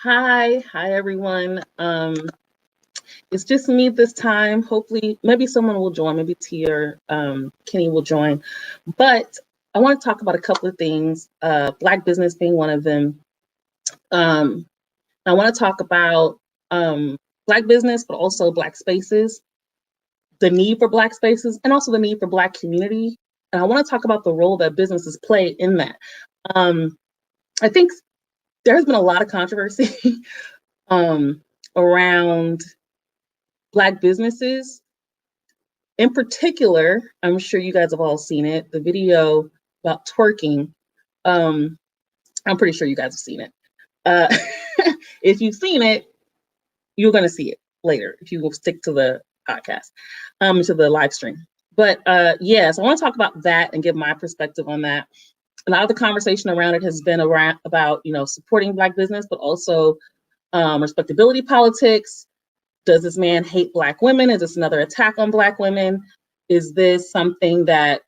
Hi everyone. It's just me this time. Hopefully, maybe someone will join. Maybe Tia or Kenny will join. But I want to talk about a couple of things. Black business being one of them. Um, I want to talk about Black business, but also Black spaces, the need for Black spaces, and also the need for Black community. And I want to talk about the role that businesses play in that. Um, I think there's been a lot of controversy around Black businesses. In particular, I'm sure you guys have all seen it, the video about twerking. Um, I'm pretty sure you guys have seen it. Uh, if you've seen it, you're going to see it later if you will stick to the podcast, to the live stream. But yes, I want to talk about that and give my perspective on that. A lot of the conversation around it has been around about, supporting Black business, but also respectability politics. Does this man hate Black women? Is this another attack on Black women? Is this something that,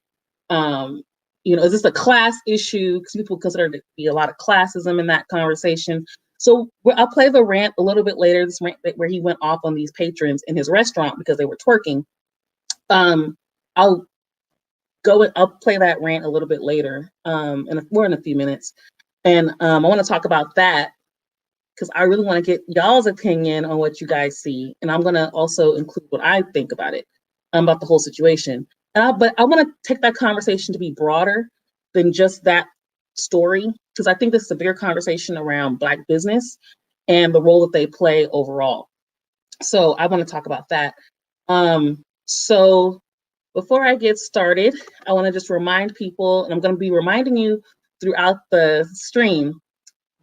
is this a class issue? Because people consider there to be a lot of classism in that conversation. So I'll play the rant a little bit later, this rant where he went off on these patrons in his restaurant because they were twerking. I'll play that rant a little bit later, we're in a few minutes. And I want to talk about that because I really want to get y'all's opinion on what you guys see. And I'm going to also include what I think about it, about the whole situation. But I want to take that conversation to be broader than just that story, because I think this is a bigger conversation around Black business and the role that they play overall. So I want to talk about that. So before I get started, I want to just remind people, and I'm going to be reminding you throughout the stream,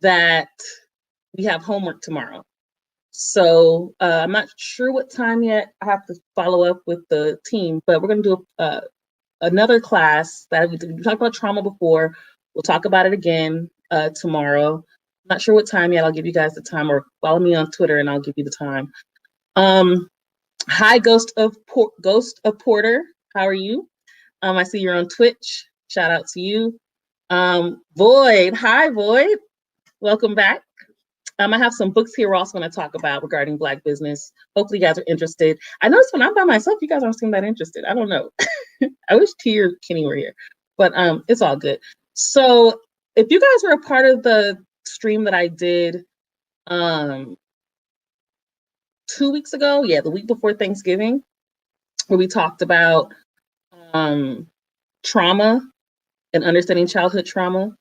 that we have homework tomorrow. So I'm not sure what time yet. I have to follow up with the team, but we're going to do another class that we talked about trauma before. We'll talk about it again tomorrow. I'm not sure what time yet. I'll give you guys the time, or follow me on Twitter and I'll give you the time. Hi, Ghost of Porter. How are you? I see you're on Twitch. Shout out to you. Void. Hi, Void. Welcome back. I have some books here we're also going to talk about regarding Black business. Hopefully you guys are interested. I noticed when I'm by myself, you guys aren't seem that interested. I don't know. I wish Tia or Kenny were here, but it's all good. So if you guys were a part of the stream that I did 2 weeks ago, the week before Thanksgiving, where we talked about trauma and understanding childhood trauma.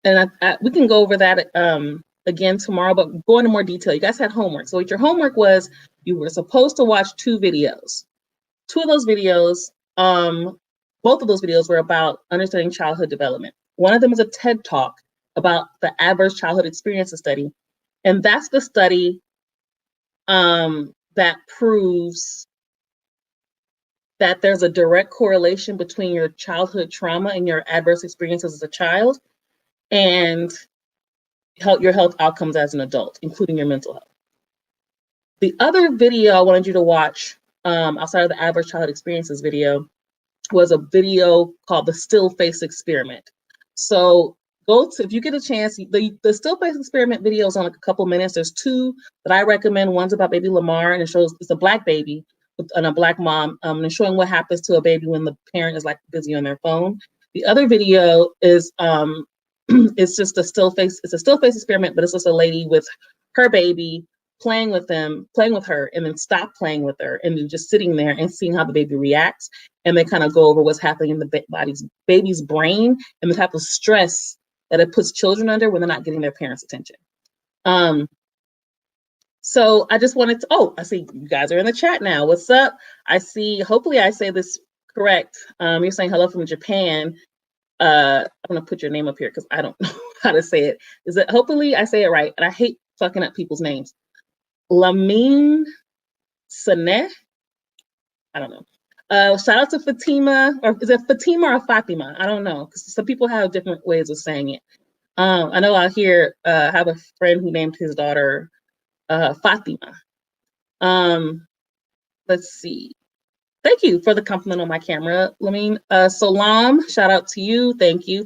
And we can go over that again tomorrow, but go into more detail. You guys had homework. So what your homework was, you were supposed to watch 2 videos. 2 of those videos, both of those videos were about understanding childhood development. One of them is a TED Talk about the Adverse Childhood Experiences Study. And that's the study that proves that there's a direct correlation between your childhood trauma and your adverse experiences as a child and your health outcomes as an adult, including your mental health. The other video I wanted you to watch, outside of the Adverse Childhood Experiences video, was a video called the Still Face Experiment. So if you get a chance, the Still Face Experiment video is on like a couple minutes. There's 2 that I recommend. One's about baby Lamar, and it's a Black baby and a Black mom, and showing what happens to a baby when the parent is like busy on their phone. The other video is it's just a still face experiment, but it's just a lady with her baby playing with her, and then stop playing with her, and then just sitting there and seeing how the baby reacts. And they kind of go over what's happening in the baby's brain and the type of stress that it puts children under when they're not getting their parents' attention. So I just wanted to, I see you guys are in the chat now. What's up? Hopefully I say this correct. You're saying hello from Japan. I'm gonna put your name up here because I don't know how to say it. Hopefully I say it right, and I hate fucking up people's names. Lamine Saneh. I don't know. Shout out to Fatima, or is it Fatima or Fatima? I don't know, because some people have different ways of saying it. I know out here, I have a friend who named his daughter Fatima. Let's see. Thank you for the compliment on my camera, Lamine. Salam, shout out to you. Thank you.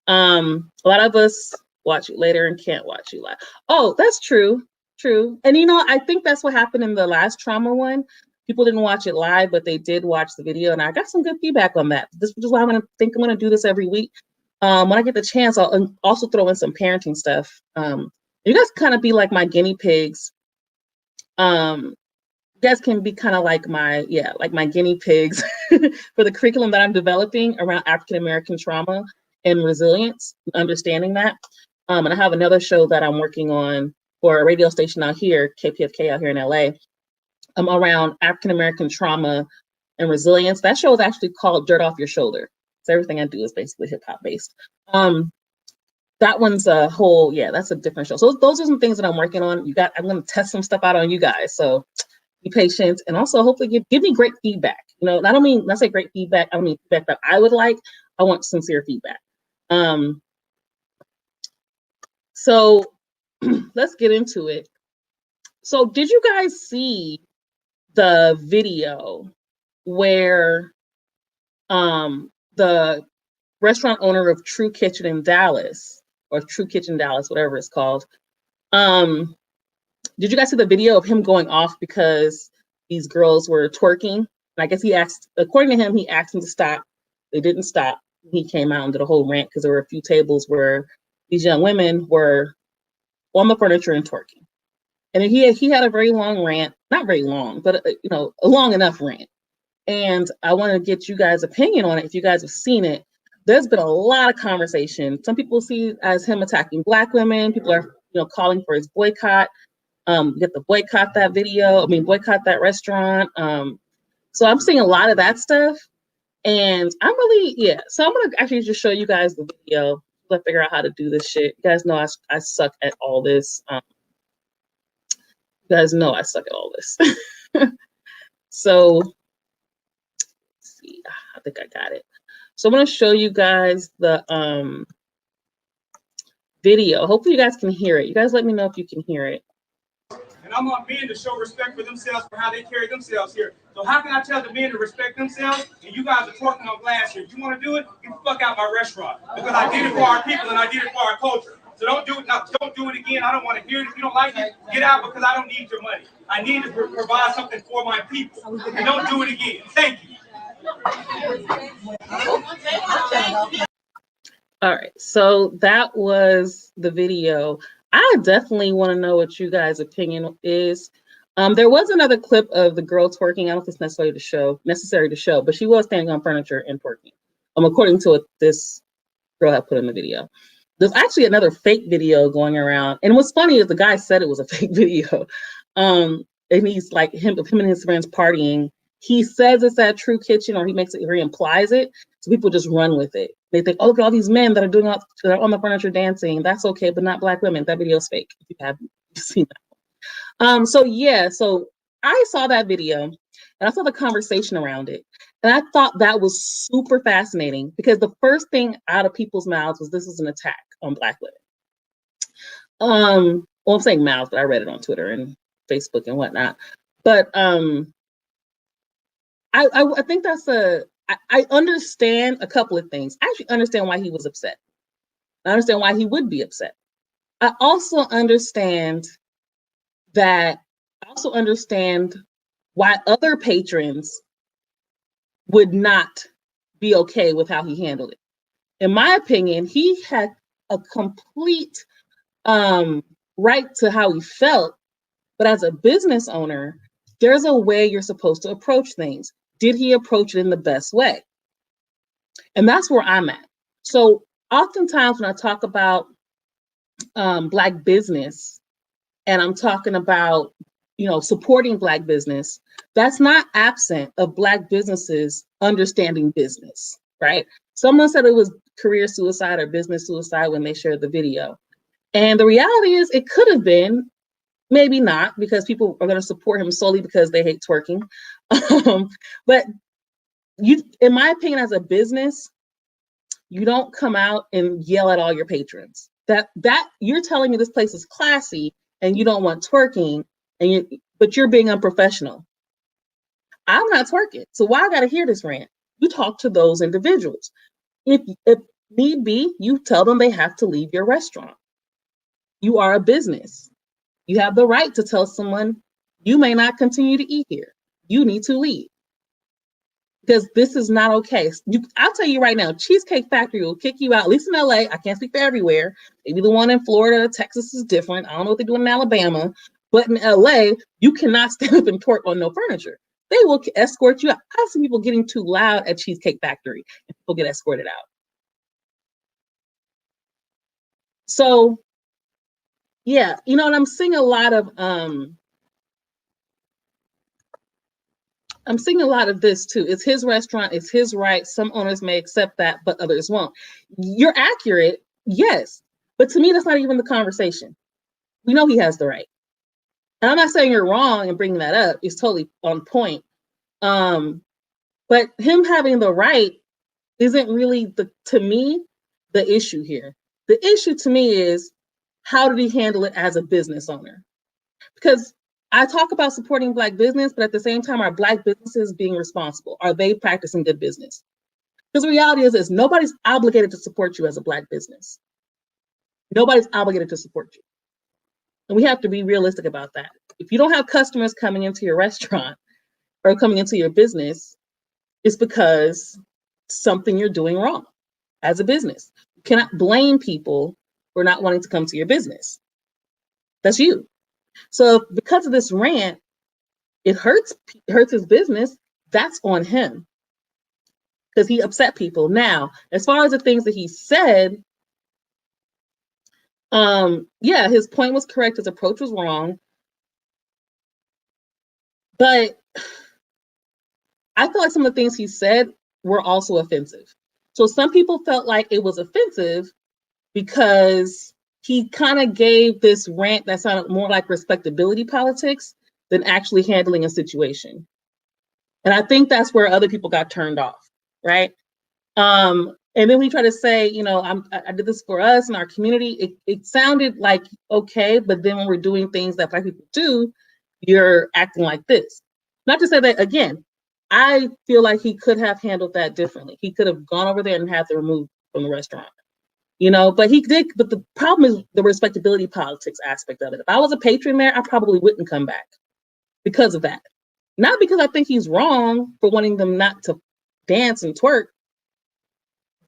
A lot of us, watch it later and can't watch you live. Oh, that's true. True. And I think that's what happened in the last trauma one. People didn't watch it live, but they did watch the video, and I got some good feedback on that. This is why I'm gonna do this every week. When I get the chance, I'll also throw in some parenting stuff. You guys kind of be like my guinea pigs. You guys can be kind of like my guinea pigs for the curriculum that I'm developing around African American trauma and resilience, understanding that. And I have another show that I'm working on for a radio station out here, KPFK out here in LA, around African American trauma and resilience. That show is actually called Dirt Off Your Shoulder. So everything I do is basically hip hop based. That one's a whole, that's a different show. So those are some things that I'm working on. I'm going to test some stuff out on you guys. So be patient, and also hopefully give me great feedback. I don't mean, when I say great feedback, I don't mean feedback that I would like. I want sincere feedback. So let's get into it. So did you guys see the video where the restaurant owner of True Kitchen in Dallas, or True Kitchen Dallas, whatever it's called, did you guys see the video of him going off because these girls were twerking? And I guess according to him, he asked them to stop. They didn't stop. He came out and did a whole rant because there were a few tables where these young women were on the furniture and twerking. And he had a very long rant, not very long, but a long enough rant. And I want to get you guys' opinion on it. If you guys have seen it, there's been a lot of conversation. Some people see it as him attacking Black women. People are calling for his boycott. You have to boycott that video. Boycott that restaurant. So I'm seeing a lot of that stuff. And I'm really, so I'm going to actually just show you guys the video. Let's figure out how to do this shit. You guys know I suck at all this. You guys know I suck at all this. So, let's see. I think I got it. So I'm going to show you guys the video. Hopefully you guys can hear it. You guys let me know if you can hear it. And I want men to show respect for themselves for how they carry themselves here. So how can I tell the men to respect themselves and you guys are twerking on glass here? If you want to do it, get the fuck out my restaurant. Because I did it for our people and I did it for our culture. So don't do it now. Don't do it again. I don't want to hear it. If you don't like it, get out, because I don't need your money. I need to provide something for my people. And don't do it again. Thank you. All right, so that was the video. I definitely want to know what you guys' opinion is. There was another clip of the girl twerking. I don't know if it's necessary to show, but she was standing on furniture and twerking. According to what this girl had put in the video. There's actually another fake video going around, and what's funny is the guy said it was a fake video. And he's like him and his friends partying. He says it's at True Kitchen, or he implies it, so people just run with it. They think, oh, look at all these men that are on the furniture dancing. That's okay, but not Black women. That video's fake. If you haven't seen that. So I saw that video, and I saw the conversation around it, and I thought that was super fascinating, because the first thing out of people's mouths was this is an attack on Black women. Well, I'm saying mouths, but I read it on Twitter and Facebook and whatnot. But I think I understand a couple of things. I actually understand why he was upset. I understand why he would be upset. I also understand why other patrons would not be okay with how he handled it. In my opinion, he had a complete right to how he felt, but as a business owner, there's a way you're supposed to approach things. Did he approach it in the best way? And that's where I'm at. So oftentimes when I talk about Black business, and I'm talking about, supporting Black business, that's not absent of Black businesses understanding business, right? Someone said it was career suicide or business suicide when they shared the video. And the reality is it could have been, maybe not, because people are going to support him solely because they hate twerking. But in my opinion, as a business, you don't come out and yell at all your patrons. That you're telling me this place is classy and you don't want twerking, but you're being unprofessional. I'm not twerking, so why I got to hear this rant? You talk to those individuals. If need be, you tell them they have to leave your restaurant. You are a business. You have the right to tell someone you may not continue to eat here. You need to leave. Because this is not okay. I'll tell you right now, Cheesecake Factory will kick you out, at least in LA. I can't speak for everywhere. Maybe the one in Florida, Texas is different. I don't know what they're doing in Alabama. But in LA, you cannot stand up and twerk on no furniture. They will escort you out. I've seen people getting too loud at Cheesecake Factory and people get escorted out. So, yeah, you know, and I'm seeing a lot of this too. It's his restaurant, it's his right. Some owners may accept that, but others won't. You're accurate, yes. But to me, that's not even the conversation. We know he has the right. And I'm not saying you're wrong in bringing that up. It's totally on point. But him having the right isn't really to me, the issue here. The issue to me is, how did he handle it as a business owner? Because I talk about supporting Black business, but at the same time, are Black businesses being responsible? Are they practicing good business? Because the reality is nobody's obligated to support you as a Black business. Nobody's obligated to support you. And we have to be realistic about that. If you don't have customers coming into your restaurant or coming into your business, it's because something you're doing wrong as a business. You cannot blame people for not wanting to come to your business. That's you. So because of this rant, it hurts his business. That's on him because he upset people. Now, as far as the things that he said, yeah, his point was correct. His approach was wrong. But I feel like some of the things he said were also offensive. So some people felt like it was offensive because he kind of gave this rant that sounded more like respectability politics than actually handling a situation. And I think that's where other people got turned off, right? And then we try to say, you know, I did this for us and our community. It sounded like okay, but then when we're doing things that Black people do, you're acting like this. Not to say that, again, I feel like he could have handled that differently. He could have gone over there and had them removed from the restaurant, you know, but he did. But the problem is the respectability politics aspect of it. If I was a patron there, I probably wouldn't come back because of that. Not because I think he's wrong for wanting them not to dance and twerk,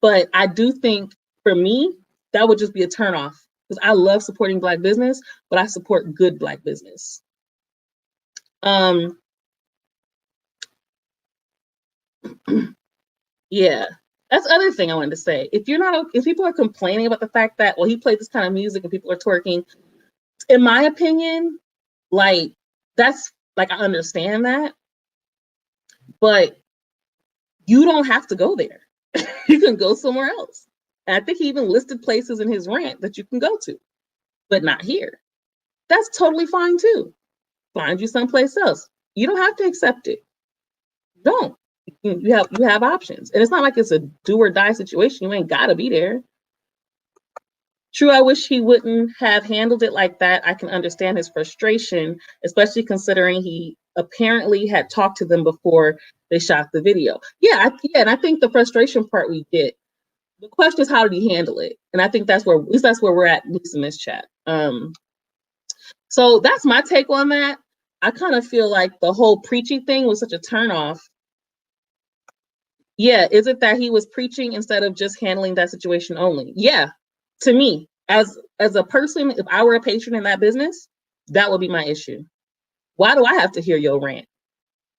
but I do think for me, that would just be a turnoff because I love supporting Black business, but I support good Black business. Yeah, that's the other thing I wanted to say. If people are complaining about the fact that, well, he played this kind of music and people are twerking, in my opinion, like that's like I understand that, but you don't have to go there. You can go somewhere else. And I think he even listed places in his rant that you can go to, but not here. That's totally fine too. Find you someplace else. You don't have to accept it. Don't. You have options. And it's not like it's a do or die situation. You ain't gotta be there. True, I wish he wouldn't have handled it like that. I can understand his frustration, especially considering he apparently had talked to them before they shot the video. Yeah, and I think the frustration part we get. The question is, how did he handle it? And I think that's where we're at least in this chat. So that's my take on that. I kind of feel like the whole preaching thing was such a turnoff. Yeah, is it that he was preaching instead of just handling that situation only? Yeah, to me, as a person, if I were a patron in that business, that would be my issue. Why do I have to hear your rant?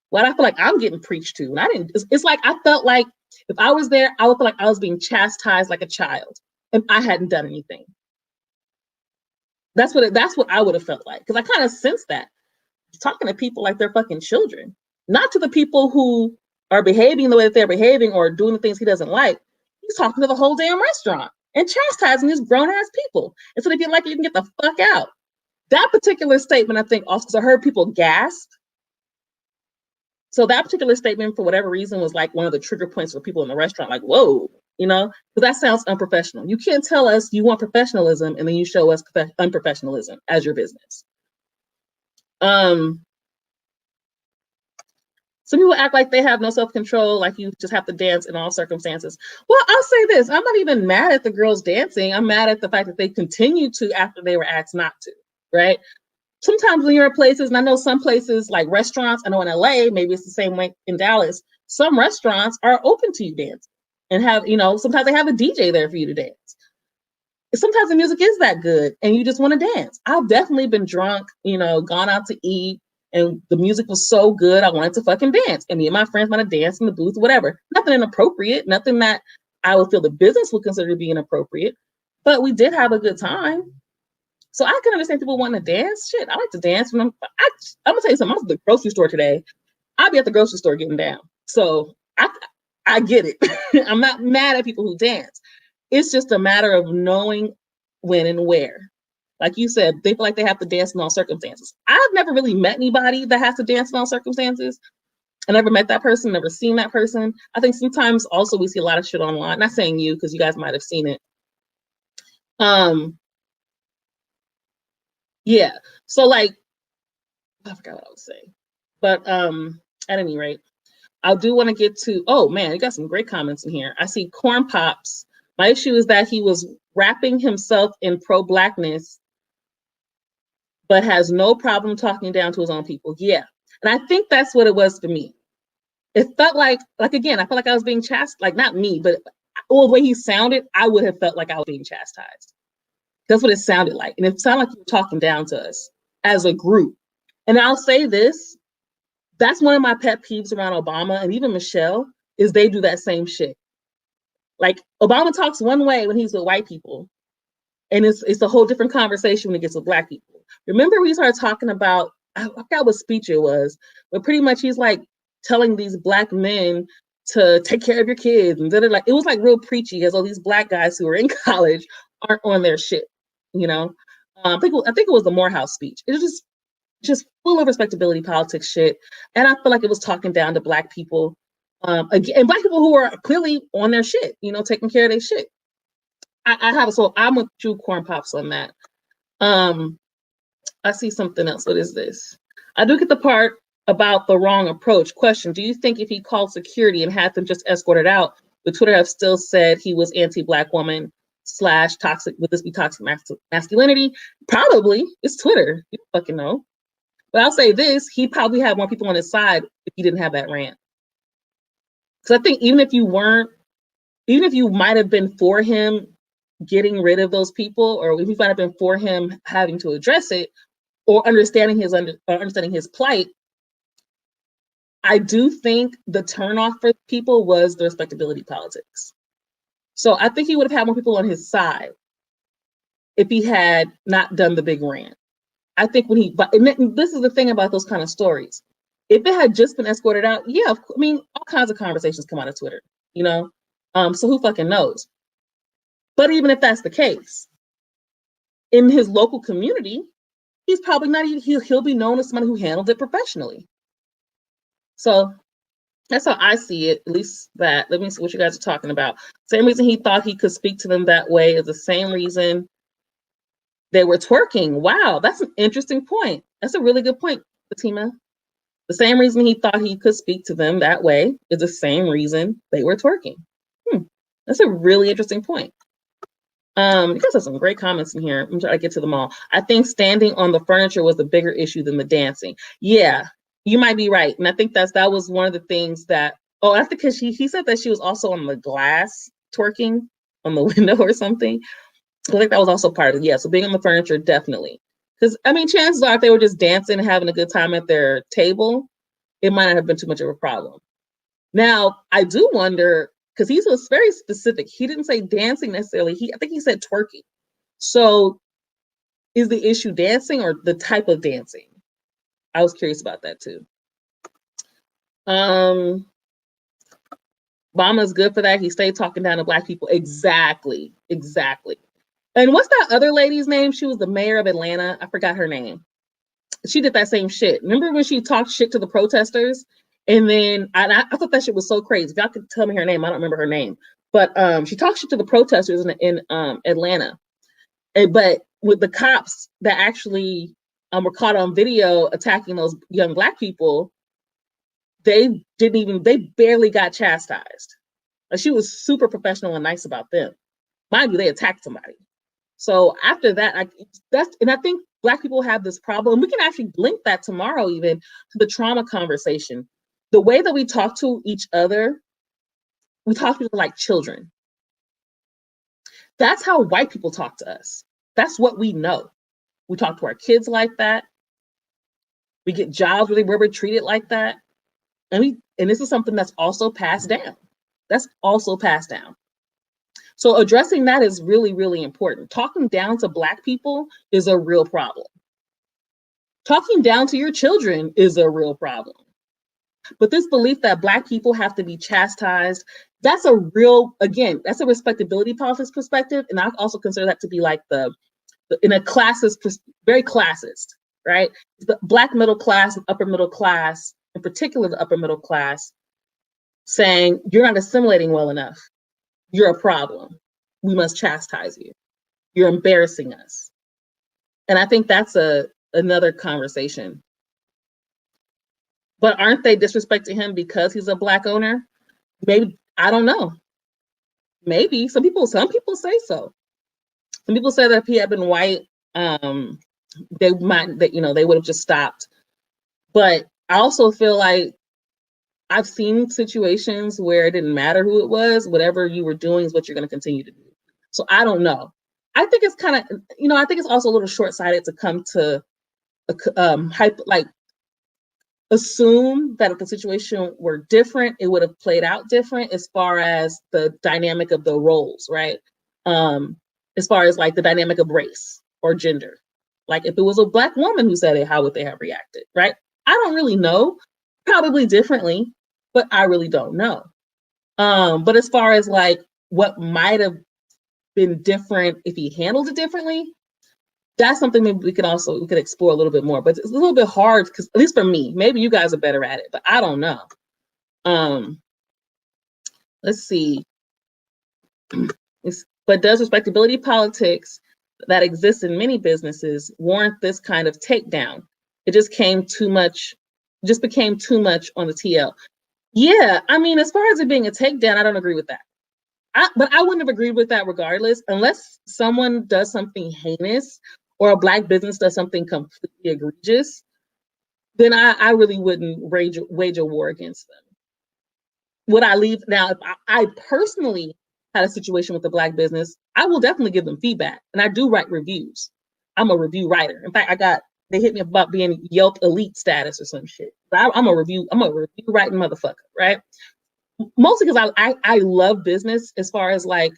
Why do I feel like I'm getting preached to? And I didn't. It's like I felt like if I was there, I would feel like I was being chastised like a child, and I hadn't done anything. That's what I would have felt like, because I kind of sensed that. Talking to people like they're fucking children, not to the people who are behaving the way that they're behaving or doing the things he doesn't like. He's talking to the whole damn restaurant and chastising these grown ass people. And so they feel like you can get the fuck out. That particular statement, I think, also because I heard people gasp. So that particular statement, for whatever reason, was like one of the trigger points for people in the restaurant. Like, whoa, you know, because that sounds unprofessional. You can't tell us you want professionalism and then you show us unprofessionalism as your business. Some people act like they have no self-control, like you just have to dance in all circumstances. Well, I'll say this. I'm not even mad at the girls dancing. I'm mad at the fact that they continue to after they were asked not to, right? Sometimes when you're at places, and I know some places like restaurants, I know in LA, maybe it's the same way in Dallas, some restaurants are open to you dancing and have, sometimes they have a DJ there for you to dance. Sometimes the music is that good and you just want to dance. I've definitely been drunk, gone out to eat and the music was so good, I wanted to fucking dance. And me and my friends want to dance in the booth, whatever. Nothing inappropriate, nothing that I would feel the business would consider to be inappropriate, but we did have a good time. So I can understand people wanting to dance. Shit, I like to dance when I'm gonna tell you something. I was at the grocery store today. I'll be at the grocery store getting down. So I get it. I'm not mad at people who dance. It's just a matter of knowing when and where. Like you said, they feel like they have to dance in all circumstances. I've never really met anybody that has to dance in all circumstances. I never met that person, never seen that person. I think sometimes also we see a lot of shit online. Not saying you, because you guys might have seen it. Yeah. So like, I forgot what I was saying. But at any rate, I do want to get to, oh man, you got some great comments in here. I see Corn Pops. My issue is that he was wrapping himself in pro-blackness, but has no problem talking down to his own people. Yeah. And I think that's what it was for me. It felt like again, I felt like I was being chastised, like not me, but the way he sounded, I would have felt like I was being chastised. That's what it sounded like. And it sounded like you were talking down to us as a group. And I'll say this, that's one of my pet peeves around Obama and even Michelle, is they do that same shit. Like Obama talks one way when he's with white people, and it's a whole different conversation when it gets with black people. Remember we started talking about, I forgot what speech it was, but pretty much he's like telling these black men to take care of your kids, and then like it was like real preachy, as all these black guys who are in college aren't on their shit, I think it was the Morehouse speech. It was just full of respectability politics shit, and I feel like it was talking down to black people, again, and black people who are clearly on their shit, taking care of their shit. I'm with you, Corn Pops, on that. I see something else. What is this? I do get the part about the wrong approach. Question: do you think if he called security and had them just escorted out, would Twitter have still said he was anti-black woman / toxic? Would this be toxic masculinity? Probably. It's Twitter. You don't fucking know. But I'll say this: he probably had more people on his side if he didn't have that rant. Because I think even if you might have been for him getting rid of those people, or if you might have been for him having to address it, or understanding his plight, I do think the turnoff for people was the respectability politics. So I think he would have had more people on his side if he had not done the big rant. I think and this is the thing about those kind of stories. If it had just been escorted out, yeah, all kinds of conversations come out of Twitter, so who fucking knows? But even if that's the case, in his local community, he's probably not even, he'll be known as somebody who handled it professionally. So that's how I see it, at least that. Let me see what you guys are talking about. Same reason he thought he could speak to them that way is the same reason they were twerking. Wow, that's an interesting point. That's a really good point, Fatima. The same reason he thought he could speak to them that way is the same reason they were twerking. That's a really interesting point. You guys have some great comments in here. I'm trying to get to them all. I think standing on the furniture was the bigger issue than the dancing. Yeah, you might be right. And I think that was one of the things that, I think because he said that she was also on the glass twerking on the window or something. I think that was also part of it. Yeah, so being on the furniture, definitely. Because, chances are if they were just dancing and having a good time at their table, it might not have been too much of a problem. Now, I do wonder, because he was very specific. He didn't say dancing necessarily. I think he said twerking. So is the issue dancing or the type of dancing? I was curious about that too. Obama's good for that. He stayed talking down to black people. Exactly. And what's that other lady's name? She was the mayor of Atlanta. I forgot her name. She did that same shit. Remember when she talked shit to the protesters? And then I thought that shit was so crazy. If y'all could tell me her name, I don't remember her name. But she talked shit to the protesters in Atlanta. But with the cops that actually were caught on video attacking those young black people, they barely got chastised. Like, she was super professional and nice about them. Mind you, they attacked somebody. So after that, I think Black people have this problem. We can actually link that tomorrow even to the trauma conversation. The way that we talk to each other, we talk to them like children. That's how white people talk to us. That's what we know. We talk to our kids like that. We get jobs where we're treated like that. And this is something that's also passed down. That's also passed down. So addressing that is really, really important. Talking down to Black people is a real problem. Talking down to your children is a real problem. But this belief that Black people have to be chastised, that's a respectability politics perspective. And I also consider that to be like in a classist, very classist, right? The Black middle class and upper middle class, in particular the upper middle class, saying you're not assimilating well enough. You're a problem. We must chastise you. You're embarrassing us. And I think that's another conversation. But aren't they disrespecting him because he's a Black owner? Maybe, I don't know. Maybe some people say so. Some people say that if he had been white, they would have just stopped. But I also feel like I've seen situations where it didn't matter who it was, whatever you were doing is what you're going to continue to do. So I don't know. I think it's kind of, I think it's also a little short-sighted to come to assume that if the situation were different, it would have played out different as far as the dynamic of the roles, right? As far as like the dynamic of race or gender. Like if it was a Black woman who said it, how would they have reacted, right? I don't really know, probably differently, but I really don't know. But as far as like what might have been different if he handled it differently, that's something maybe we could explore a little bit more. But it's a little bit hard because, at least for me, maybe you guys are better at it, but I don't know. Let's see. But does respectability politics that exists in many businesses warrant this kind of takedown? It just became too much on the TL. Yeah, I mean, as far as it being a takedown, I don't agree with that. But I wouldn't have agreed with that regardless, unless someone does something heinous or a Black business does something completely egregious, then I really wouldn't wage a war against them. Would I leave? Now, if I personally had a situation with a Black business, I will definitely give them feedback. And I do write reviews. I'm a review writer. In fact, they hit me about being Yelp elite status or some shit. But I'm a review writing motherfucker, right? Mostly because I love business as far as like,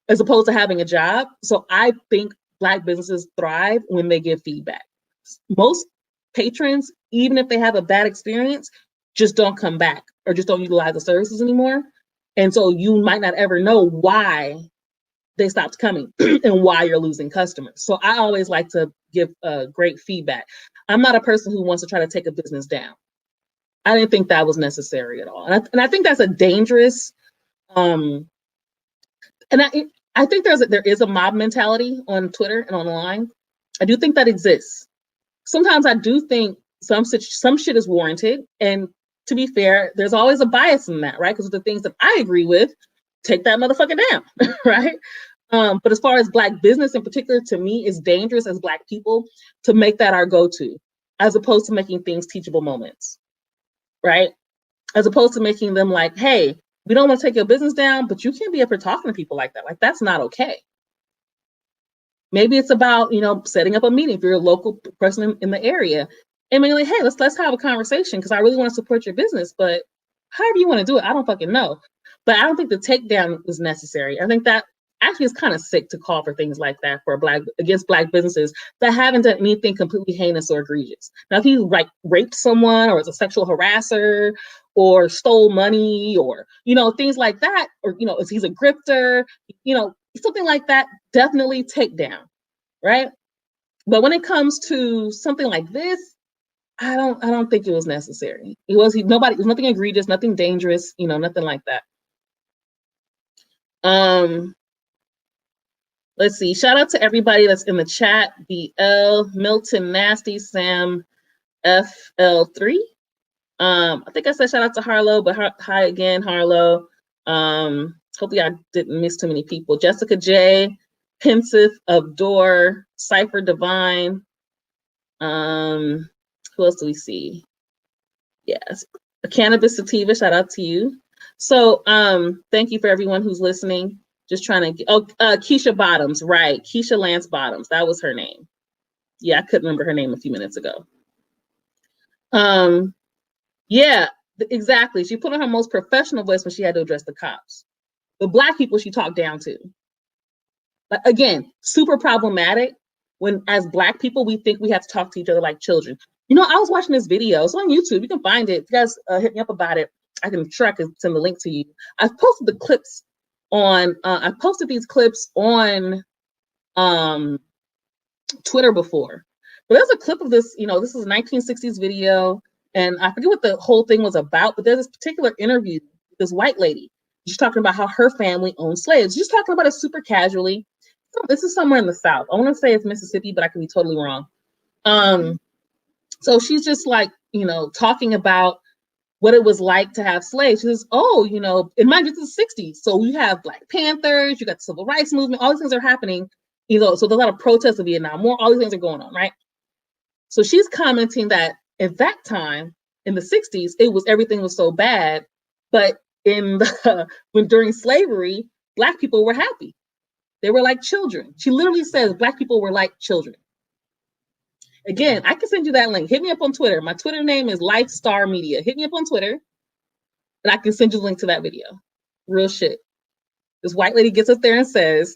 as opposed to having a job. So I think Black businesses thrive when they give feedback. Most patrons, even if they have a bad experience, just don't come back or just don't utilize the services anymore. And so you might not ever know why they stopped coming and why you're losing customers. So I always like to give great feedback. I'm not a person who wants to try to take a business down. I didn't think that was necessary at all. And I think that's a dangerous, and I think there is a mob mentality on Twitter and online. I do think that exists. Sometimes I do think some shit is warranted. And to be fair, there's always a bias in that, right? Because of the things that I agree with, take that motherfucker down, right? But as far as Black business in particular, to me, it's dangerous as Black people to make that our go-to, as opposed to making things teachable moments, right? As opposed to making them like, hey, we don't want to take your business down, but you can't be up here talking to people like that. Like, that's not okay. Maybe it's about, setting up a meeting if you're a local person in the area and being like, hey, let's have a conversation because I really want to support your business, but however you want to do it, I don't fucking know. But I don't think the takedown is necessary. I think that actually is kind of sick to call for things like that against Black businesses that haven't done anything completely heinous or egregious. Now, if he raped someone or is a sexual harasser or stole money or, things like that, or, if he's a grifter, something like that, definitely take down, right? But when it comes to something like this, I don't think it was necessary. It was nothing egregious, nothing dangerous, nothing like that. Let's see. Shout out to everybody that's in the chat. BL, Milton, Nasty, Sam, FL3, I think I said shout out to Harlow, but hi again, Harlow. Hopefully I didn't miss too many people. Jessica J, Pensive of Door, Cypher Divine. Who else do we see? Yes, Cannabis Sativa, shout out to you. So thank you for everyone who's listening. Just trying to get, Keisha Bottoms, right. Keisha Lance Bottoms, that was her name. Yeah, I couldn't remember her name a few minutes ago. Yeah, exactly. She put on her most professional voice when she had to address the cops. The Black people she talked down to. But again, super problematic when as Black people, we think we have to talk to each other like children. You know, I was watching this video. It's on YouTube. You can find it. If you guys hit me up about it, I can send the link to you. I've posted the clips on, I posted these clips on Twitter before. But there's a clip of this, you know, this is a 1960s video, and I forget what the whole thing was about, but there's this particular interview with this white lady. She's talking about how her family owned slaves. She's talking about it super casually. This is somewhere in the South. I want to say it's Mississippi, but I can be totally wrong. So she's just like, you know, talking about what it was like to have slaves. She says, oh, you know, in mind you, it's the 60s. So you have Black Panthers, you got the Civil Rights Movement, all these things are happening. You know, so there's a lot of protests in Vietnam War, all these things are going on, right? So she's commenting that at that time, in the 60s, everything was so bad, but during slavery, Black people were happy. They were like children. She literally says Black people were like children. Again, I can send you that link. Hit me up on Twitter. My Twitter name is Lifestar Media. Hit me up on Twitter, and I can send you the link to that video. Real shit. This white lady gets up there and says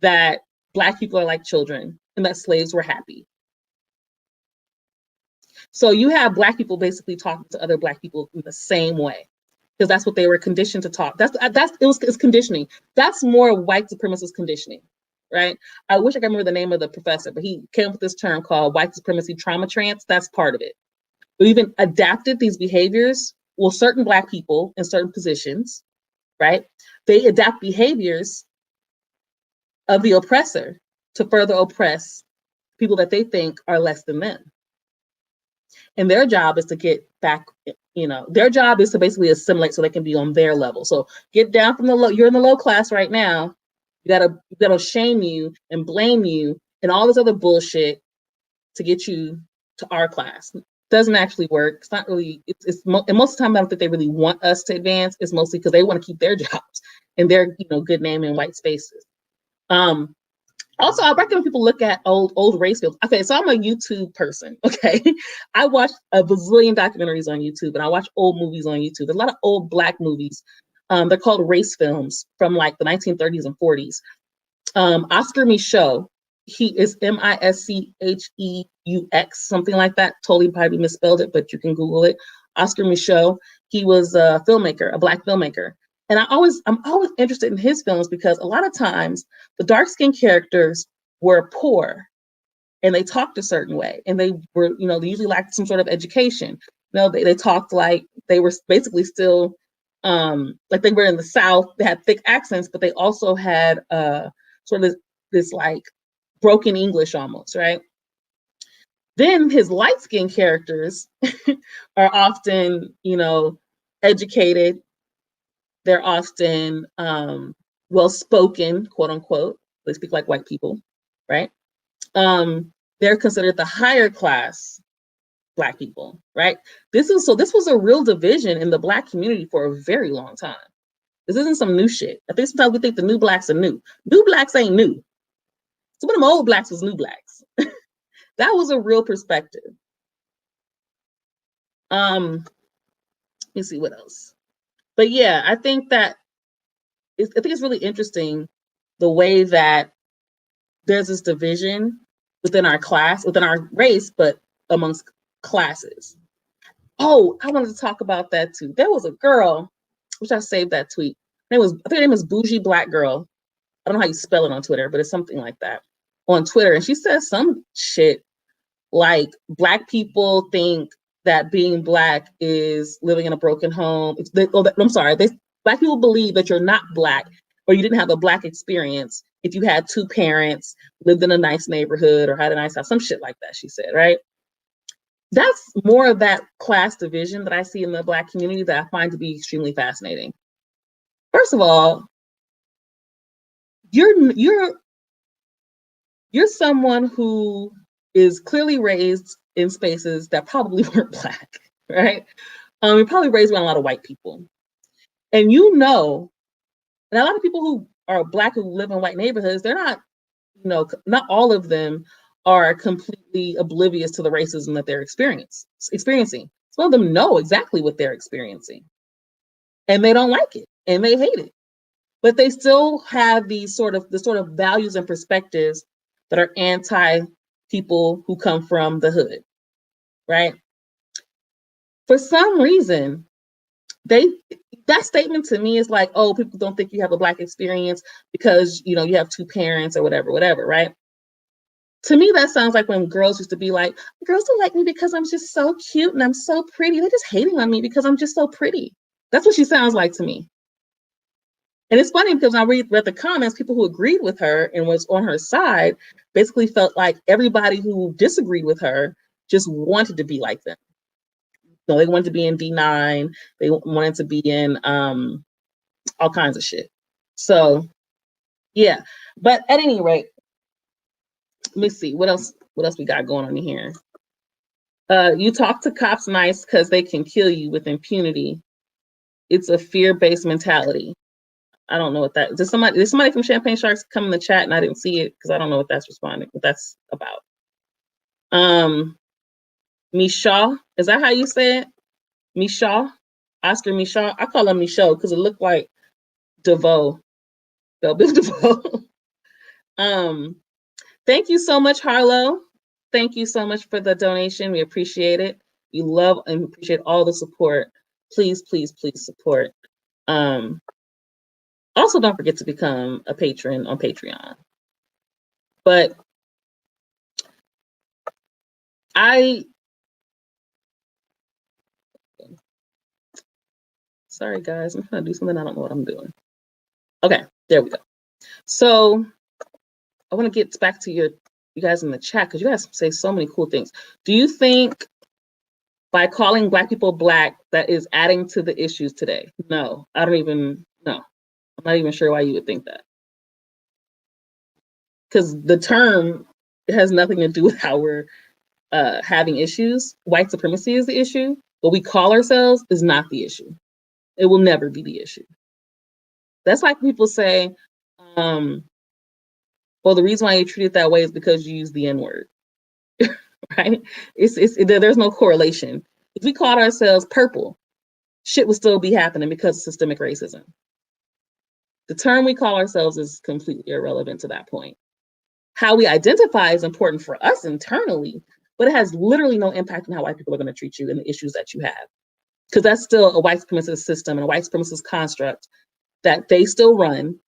that Black people are like children and that slaves were happy. So you have Black people basically talking to other Black people in the same way, because that's what they were conditioned to talk. It's conditioning. That's more white supremacist conditioning, right? I wish I could remember the name of the professor, but he came up with this term called white supremacy trauma trance. That's part of it. We even adapted these behaviors. Well, certain Black people in certain positions, right? They adapt behaviors of the oppressor to further oppress people that they think are less than them. And their job is to get back, you know, their job is to basically assimilate so they can be on their level. So get down from the low, you're in the low class right now. You gotta shame you and blame you and all this other bullshit to get you to our class. Doesn't actually work. It's not really, and most of the time I don't think they really want us to advance. It's mostly because they want to keep their jobs and their, you know, good name in white spaces. Also, I recommend people look at old race films. Okay, so I'm a YouTube person, okay? I watch a bazillion documentaries on YouTube, and I watch old movies on YouTube. There's a lot of old Black movies. They're called race films from like the 1930s and 40s. Oscar Michaud, he is Mischeux, something like that. Totally probably misspelled it, but you can Google it. Oscar Michaud, he was a filmmaker, a Black filmmaker. And I'm always interested in his films because a lot of times the dark-skinned characters were poor and they talked a certain way. And they were, you know, they usually lacked some sort of education. You know, they talked like they were basically still, like they were in the South, they had thick accents, but they also had sort of this like broken English almost, right? Then his light-skinned characters are often, you know, educated. They're often well-spoken, quote unquote. They speak like white people, right? They're considered the higher class Black people, right? This was a real division in the Black community for a very long time. This isn't some new shit. I think sometimes we think the new Blacks are new. New Blacks ain't new. Some of them old Blacks was new Blacks. That was a real perspective. Let me see what else. But yeah, I think it's really interesting the way that there's this division within our class, within our race, but amongst classes. Oh, I wanted to talk about that too. There was a girl, which I saved that tweet. I think her name is Bougie Black Girl. I don't know how you spell it on Twitter, but it's something like that on Twitter. And she says some shit like Black people think that being Black is living in a broken home. Black people believe that you're not Black or you didn't have a Black experience if you had two parents, lived in a nice neighborhood or had a nice house, some shit like that, she said, right? that's more of that class division that I see in the Black community that I find to be extremely fascinating. First of all, you're someone who is clearly raised in spaces that probably weren't Black, right? You're probably raised around a lot of white people. And and a lot of people who are Black who live in white neighborhoods, they're not, not all of them are completely oblivious to the racism that they're experiencing. Some of them know exactly what they're experiencing. And they don't like it and they hate it. But they still have the sort of values and perspectives that are anti people who come from the hood, right? For some reason, that statement to me is like, oh, people don't think you have a Black experience because you have two parents or whatever, right? To me, that sounds like when girls used to be like, girls don't like me because I'm just so cute and I'm so pretty. They're just hating on me because I'm just so pretty. That's what she sounds like to me. And it's funny because when I read the comments, people who agreed with her and was on her side basically felt like everybody who disagreed with her just wanted to be like them. They wanted to be in D9. They wanted to be in all kinds of shit. So, yeah. But at any rate, let me see what else we got going on here. You talk to cops nice because they can kill you with impunity. It's a fear-based mentality. I don't know what that is. Did somebody from Champagne Sharks come in the chat and I didn't see it because I don't know what that's about. Mishaw, is that how you say it? Mishaw, Oscar Mishaw. I call him Michaud because it looked like DeVoe, Bill DeVoe. Thank you so much, Harlow. Thank you so much for the donation. We appreciate it. We love and appreciate all the support. Please, please, please support. Also, don't forget to become a patron on Patreon. But sorry guys, I'm trying to do something. I don't know what I'm doing. Okay, there we go. So I want to get back to you guys in the chat because you guys say so many cool things. Do you think by calling Black people Black, that is adding to the issues today? No, I don't even know. I'm not even sure why you would think that. Because the term has nothing to do with how we're having issues. White supremacy is the issue. What we call ourselves is not the issue. It will never be the issue. That's like people say, well, the reason why you treat it that way is because you use the N-word, right? There's no correlation. If we called ourselves purple, shit would still be happening because of systemic racism. The term we call ourselves is completely irrelevant to that point. How we identify is important for us internally, but it has literally no impact on how white people are going to treat you and the issues that you have. Because that's still a white supremacist system and a white supremacist construct that they still run,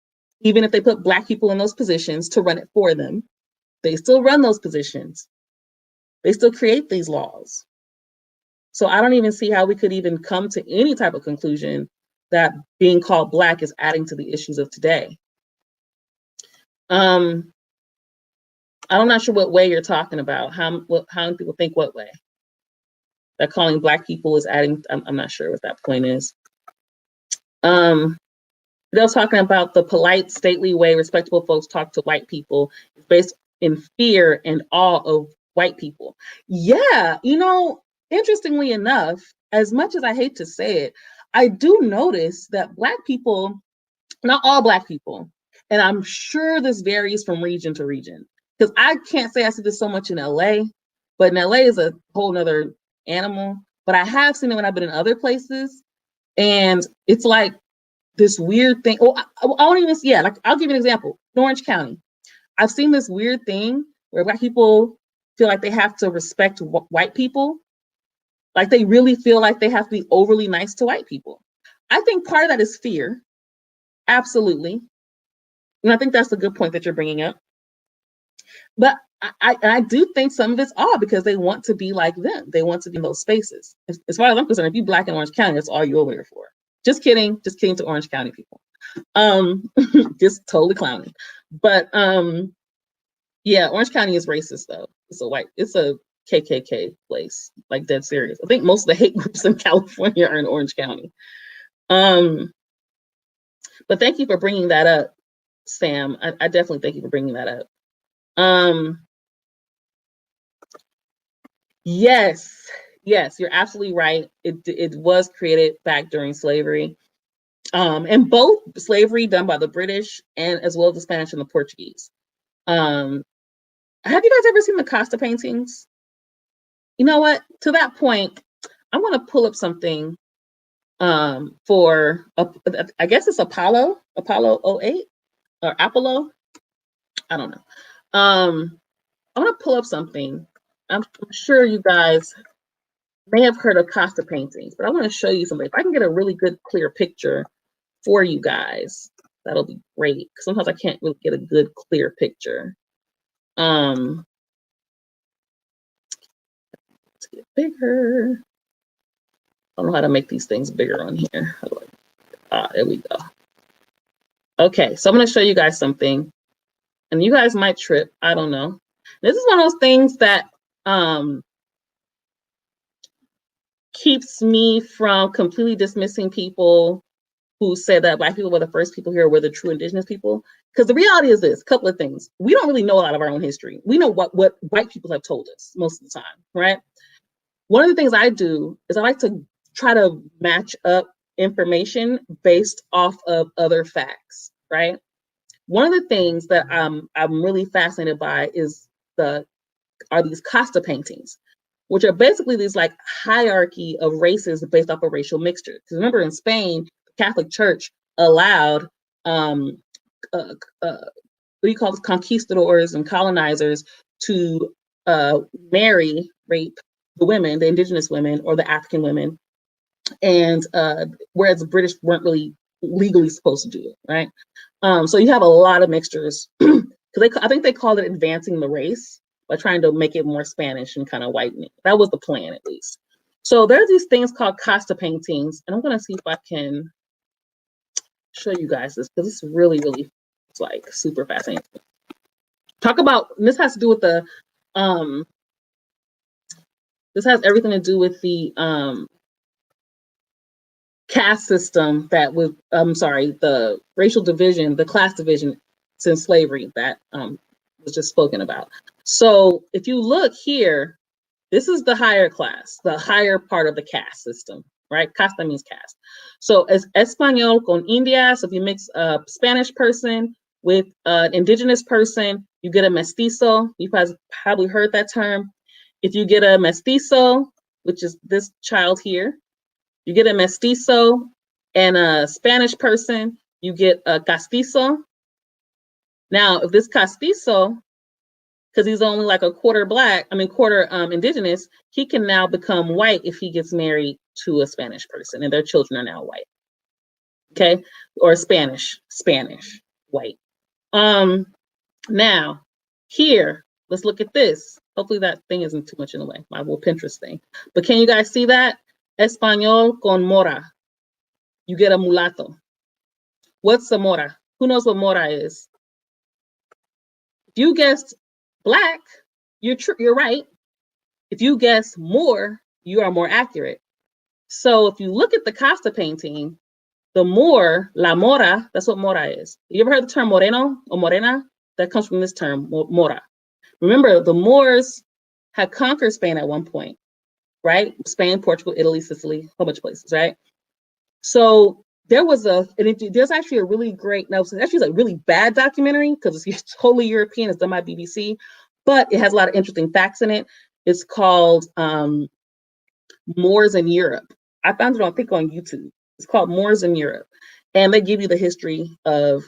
even if they put Black people in those positions to run it for them. They still run those positions. They still create these laws. So I don't even see how we could even come to any type of conclusion that being called Black is adding to the issues of today. I'm not sure what way you're talking about. How people think what way? That calling Black people is adding, I'm not sure what that point is. They're talking about the polite, stately way respectable folks talk to white people is based in fear and awe of white people. Yeah, interestingly enough, as much as I hate to say it, I do notice that Black people, not all Black people, and I'm sure this varies from region to region, because I can't say I see this so much in LA, but in LA is a whole nother animal. But I have seen it when I've been in other places, and it's like this weird thing. Oh, I won't even, yeah, like I'll give you an example. In Orange County, I've seen this weird thing where Black people feel like they have to respect white people. Like they really feel like they have to be overly nice to white people. I think part of that is fear. Absolutely. And I think that's a good point that you're bringing up. But I do think some of it's all because they want to be like them. They want to be in those spaces. As far as I'm concerned, if you Black in Orange County, that's all you're over here for. Just kidding to Orange County people. Just totally clowning. But yeah, Orange County is racist though. It's a KKK place, like dead serious. I think most of the hate groups in California are in Orange County. But thank you for bringing that up, Sam. I definitely thank you for bringing that up. Yes, you're absolutely right. It was created back during slavery. And both slavery done by the British and as well as the Spanish and the Portuguese. Have you guys ever seen the Costa paintings? You know what? To that point, I'm going to pull up something for, I guess it's Apollo 08 or Apollo. I don't know. I'm going to pull up something. I'm sure you guys may have heard of Costa paintings, but I want to show you something. If I can get a really good, clear picture for you guys, that'll be great. Sometimes I can't really get a good, clear picture. Let's get bigger. I don't know how to make these things bigger on here. There we go. Okay, so I'm going to show you guys something, and you guys might trip. I don't know. This is one of those things that keeps me from completely dismissing people who said that Black people were the first people here, were the true indigenous people. Because the reality is this, a couple of things. We don't really know a lot of our own history. We know what white people have told us most of the time, right? One of the things I do is I like to try to match up information based off of other facts, right? One of the things that I'm really fascinated by are these Costa paintings, which are basically these like hierarchy of races based off of racial mixture. Because remember, in Spain, the Catholic Church allowed what do you call this, conquistadors and colonizers to rape the women, the indigenous women or the African women, and whereas the British weren't really legally supposed to do it, right? So you have a lot of mixtures because I think they called it advancing the race by trying to make it more Spanish and kind of whiten it. That was the plan, at least. So there's these things called Costa paintings, and I'm going to see if I can show you guys this because it's really, really, it's like super fascinating. Talk about, this has to do with the, this has everything to do with the caste system that was, the racial division, the class division since slavery that was just spoken about. So if you look here, this is the higher class, the higher part of the caste system, right? Casta means caste. So as Español con India, so if you mix a Spanish person with an indigenous person, you get a mestizo. You've probably heard that term. If you get a mestizo, which is this child here, you get a mestizo and a Spanish person, you get a castizo. Now, if this castizo, because he's only like a quarter indigenous, he can now become white if he gets married to a Spanish person and their children are now white. Okay, or Spanish, white. Now, here, let's look at this. Hopefully that thing isn't too much in the way, my little Pinterest thing. But can you guys see that? Español con mora. You get a mulatto. What's a mora? Who knows what mora is? If you guessed Black, you're right. If you guess more, you are more accurate. So if you look at the Costa painting, the Moor, la mora, that's what mora is. You ever heard the term moreno or morena? That comes from this term, mora. Remember, the Moors had conquered Spain at one point, right? Spain, Portugal, Italy, Sicily, a whole bunch of places, right? So there's actually a really great, it's actually a really bad documentary because it's totally European, it's done by BBC, but it has a lot of interesting facts in it. It's called Moors in Europe. I found it, I think, on YouTube. It's called Moors in Europe. And they give you the history of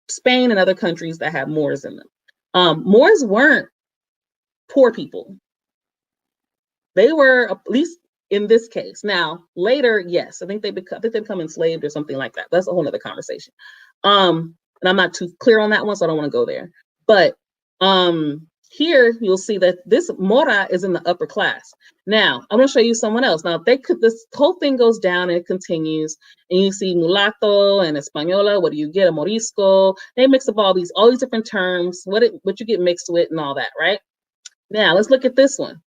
Spain and other countries that have Moors in them. Moors weren't poor people. They were, at least in this case. Now, later, yes, I think they become enslaved or something like that. That's a whole other conversation. And I'm not too clear on that one, so I don't want to go there. But here you'll see that this mora is in the upper class. Now, I'm going to show you someone else. Now, this whole thing goes down and it continues, and you see mulatto and española. What do you get? A morisco. They mix up all these different terms, what you get mixed with and all that, right? Now, let's look at this one.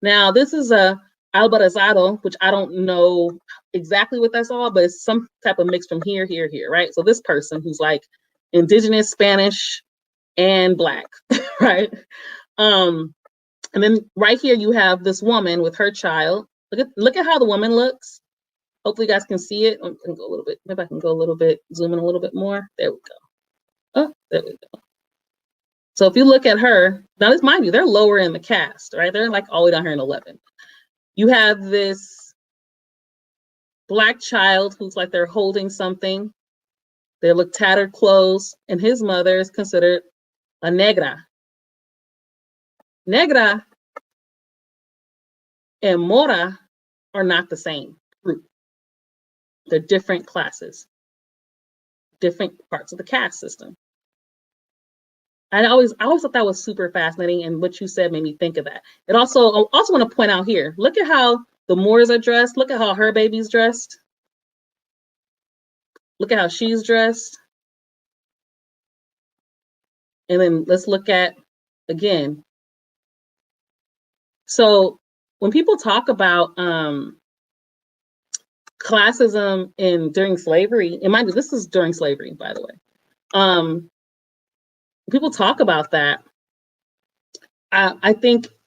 Now, this is a albarazado, which I don't know exactly what that's all, but it's some type of mix from here, right? So this person who's like indigenous Spanish and black, right? And then right here you have this woman with her child. Look at how the woman looks. Hopefully you guys can see it. I can go a little bit. Maybe I can go a little bit, zoom in a little bit more. There we go. Oh, there we go. So if you look at her, now this, mind you, they're lower in the caste, right? They're like all the way down here in 11. You have this black child who's like they're holding something. They look tattered clothes, and his mother is considered a negra. Negra and mora are not the same group. They're different classes, different parts of the caste system. I always thought that was super fascinating, and what you said made me think of that. I also want to point out here, look at how the Moors are dressed. Look at how her baby's dressed. Look at how she's dressed. And then let's look at, again. So when people talk about classism during slavery, and mind you, this is during slavery, by the way. People talk about that. I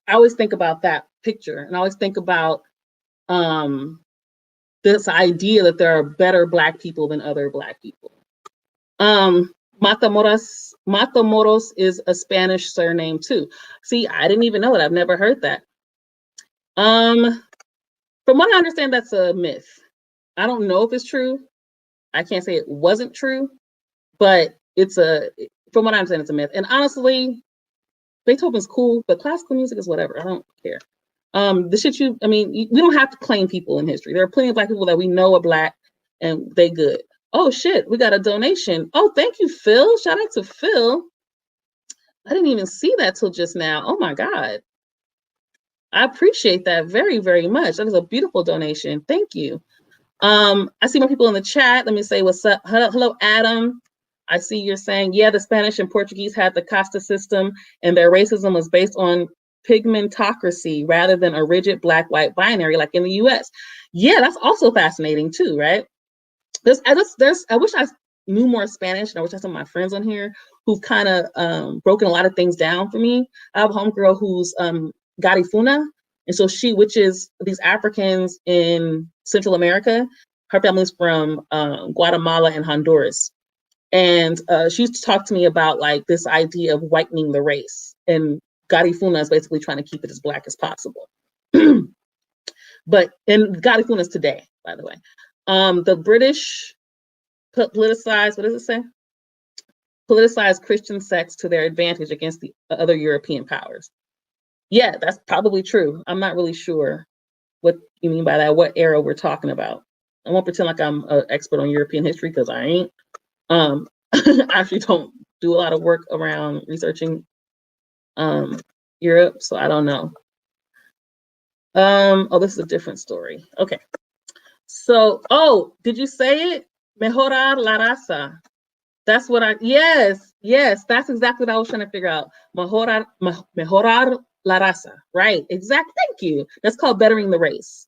always think about that picture, and I always think about this idea that there are better Black people than other Black people. Matamoros is a Spanish surname too. See, I didn't even know it. I've never heard that. From what I understand, that's a myth. I don't know if it's true. I can't say it wasn't true, but from what I'm saying, it's a myth. And honestly, Beethoven's cool, but classical music is whatever. I don't care. We don't have to claim people in history. There are plenty of Black people that we know are Black and they good. Oh shit, we got a donation. Oh, thank you, Phil. Shout out to Phil. I didn't even see that till just now. Oh my God. I appreciate that very, very much. That is a beautiful donation. Thank you. I see more people in the chat. Let me say what's up. Hello, Adam. I see you're saying, yeah, the Spanish and Portuguese had the caste system and their racism was based on pigmentocracy rather than a rigid black-white binary like in the US. Yeah, that's also fascinating too, right? I wish I knew more Spanish, and I wish I had some of my friends on here who've kind of broken a lot of things down for me. I have a homegirl who's Garifuna, and so which is these Africans in Central America. Her family's from Guatemala and Honduras. And she used to talk to me about like this idea of whitening the race. And Garifuna is basically trying to keep it as Black as possible. And Garifuna is today, by the way. The British politicized, what does it say? Politicized Christian sects to their advantage against the other European powers. Yeah, that's probably true. I'm not really sure what you mean by that, what era we're talking about. I won't pretend like I'm an expert on European history because I ain't. I actually don't do a lot of work around researching Europe, so I don't know. Oh, this is a different story. Okay. So, did you say it? Mejorar la raza. That's what yes, that's exactly what I was trying to figure out. Mejorar la raza. Right, exactly. Thank you. That's called bettering the race.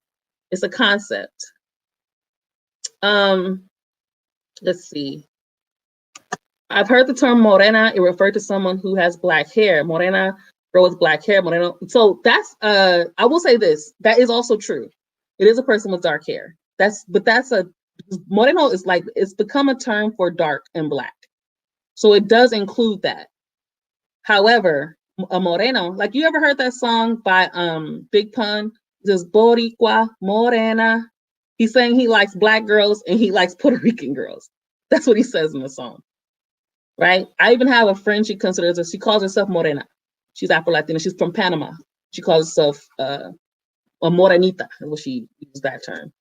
It's a concept. Let's see. I've heard the term morena. It referred to someone who has Black hair. Morena, girl with Black hair. Moreno. So that's I will say this. That is also true. It is a person with dark hair. Moreno is like, it's become a term for dark and Black. So it does include that. However, a moreno, like, you ever heard that song by Big Pun? This Boricua Morena. He's saying he likes Black girls and he likes Puerto Rican girls. That's what he says in the song. Right? I even have a friend she calls herself Morena. She's Afro-Latina. She's from Panama. She calls herself a Morenita. Well, she used that term.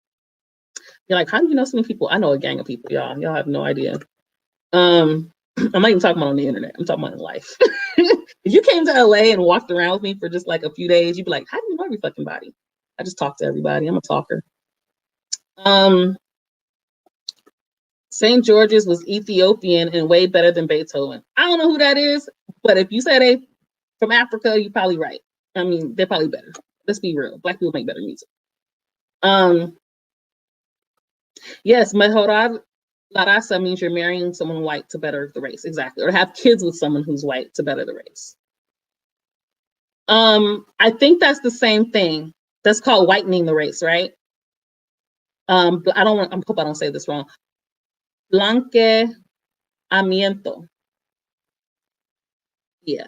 You're like, how do you know so many people? I know a gang of people, y'all. Y'all have no idea. I'm not even talking about on the internet. I'm talking about in life. If you came to LA and walked around with me for just like a few days, you'd be like, how do you know every fucking body? I just talk to everybody. I'm a talker. St. George's was Ethiopian and way better than Beethoven. I don't know who that is, but if you say they from Africa, you're probably right. I mean, they're probably better. Let's be real. Black people make better music. Yes, Mejorar la raza means you're marrying someone white to better the race. Exactly. Or have kids with someone who's white to better the race. I think that's the same thing. That's called whitening the race, right? But I hope I don't say this wrong. Blanqueamiento. Yeah.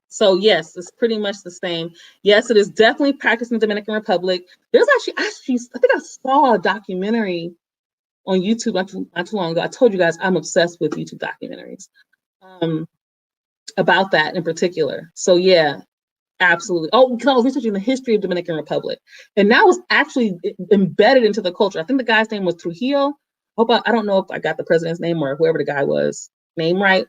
So yes, it's pretty much the same. Yes, it is definitely practiced in the Dominican Republic. There's actually, I think I saw a documentary on YouTube not too long ago. I told you guys I'm obsessed with YouTube documentaries about that in particular. So yeah, absolutely. Oh, because I was researching the history of Dominican Republic, and that was actually embedded into the culture. I think the guy's name was Trujillo. I don't know if I got the president's name or whoever the guy was name right,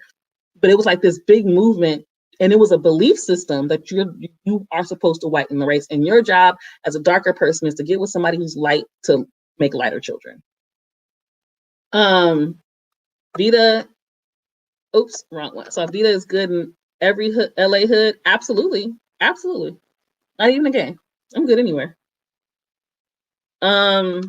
but it was like this big movement, and it was a belief system that you are supposed to whiten the race, and your job as a darker person is to get with somebody who's light to make lighter children. Vida, oops, wrong one. So Vida is good in every hood, LA hood. Absolutely. Absolutely. Not even a game. I'm good anywhere. I'm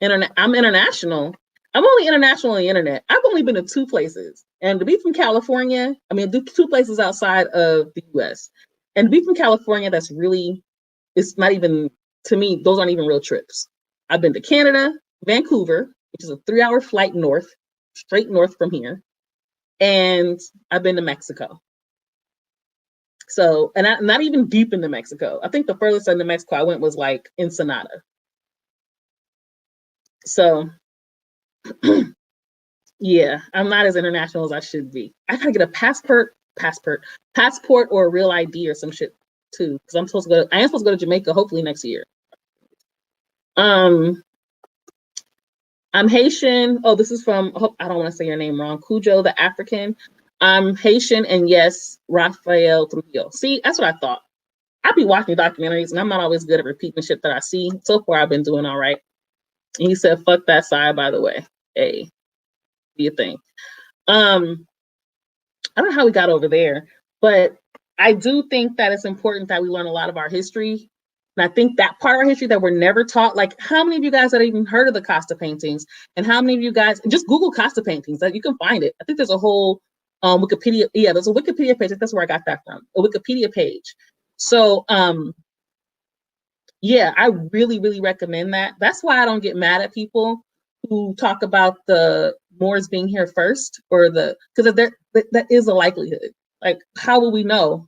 international. I'm only international on the internet. I've only been to 2 places. And to be from California, I mean, 2 places outside of the US. And to be from California, that's really, it's not even, to me, those aren't even real trips. I've been to Canada, Vancouver, which is a 3-hour flight north, straight north from here. And I've been to Mexico. So, and not even deep into Mexico. I think the furthest into Mexico I went was like Ensenada. So, yeah, I'm not as international as I should be. I gotta get a passport or a real ID or some shit too, because I am supposed to go to Jamaica hopefully next year. I'm Haitian. Oh, this is from, I don't want to say your name wrong. Cujo, the African. I'm Haitian, and yes, Rafael Trujillo. See, that's what I thought. I be watching documentaries, and I'm not always good at repeating shit that I see. So far, I've been doing all right. And he said, "Fuck that side." By the way, hey, do you think? I don't know how we got over there, but I do think that it's important that we learn a lot of our history. And I think that part of our history that we're never taught, like how many of you guys have even heard of the Costa paintings? And how many of you guys, just Google Costa paintings, that you can find it. I think there's a whole Wikipedia, yeah, there's a Wikipedia page. That's where I got that from, a Wikipedia page. So yeah, I really, really recommend that. That's why I don't get mad at people who talk about the Moors being here first, or because that is a likelihood. Like, how will we know?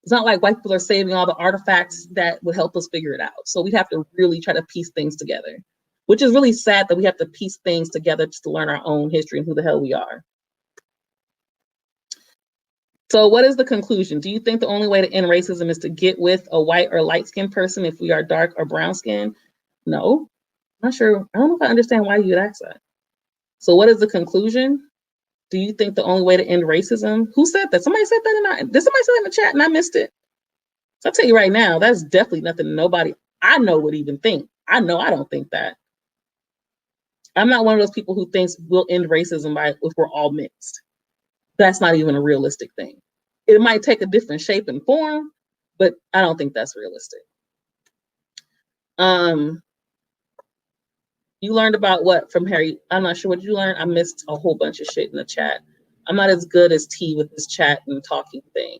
It's not like white people are saving all the artifacts that would help us figure it out. So we have to really try to piece things together, which is really sad that we have to piece things together just to learn our own history and who the hell we are. So what is the conclusion? Do you think the only way to end racism is to get with a white or light-skinned person if we are dark or brown-skinned? No, I'm not sure. I don't know if I understand why you'd ask that. So what is the conclusion? Do you think the only way to end racism? Who said that? Somebody said that did somebody say that in the chat and I missed it? So I'll tell you right now, that's definitely nothing nobody I know would even think. I know I don't think that. I'm not one of those people who thinks we'll end racism if we're all mixed. That's not even a realistic thing. It might take a different shape and form, but I don't think that's realistic. You learned about what from Harry? I'm not sure what you learned. I missed a whole bunch of shit in the chat. I'm not as good as T with this chat and talking thing.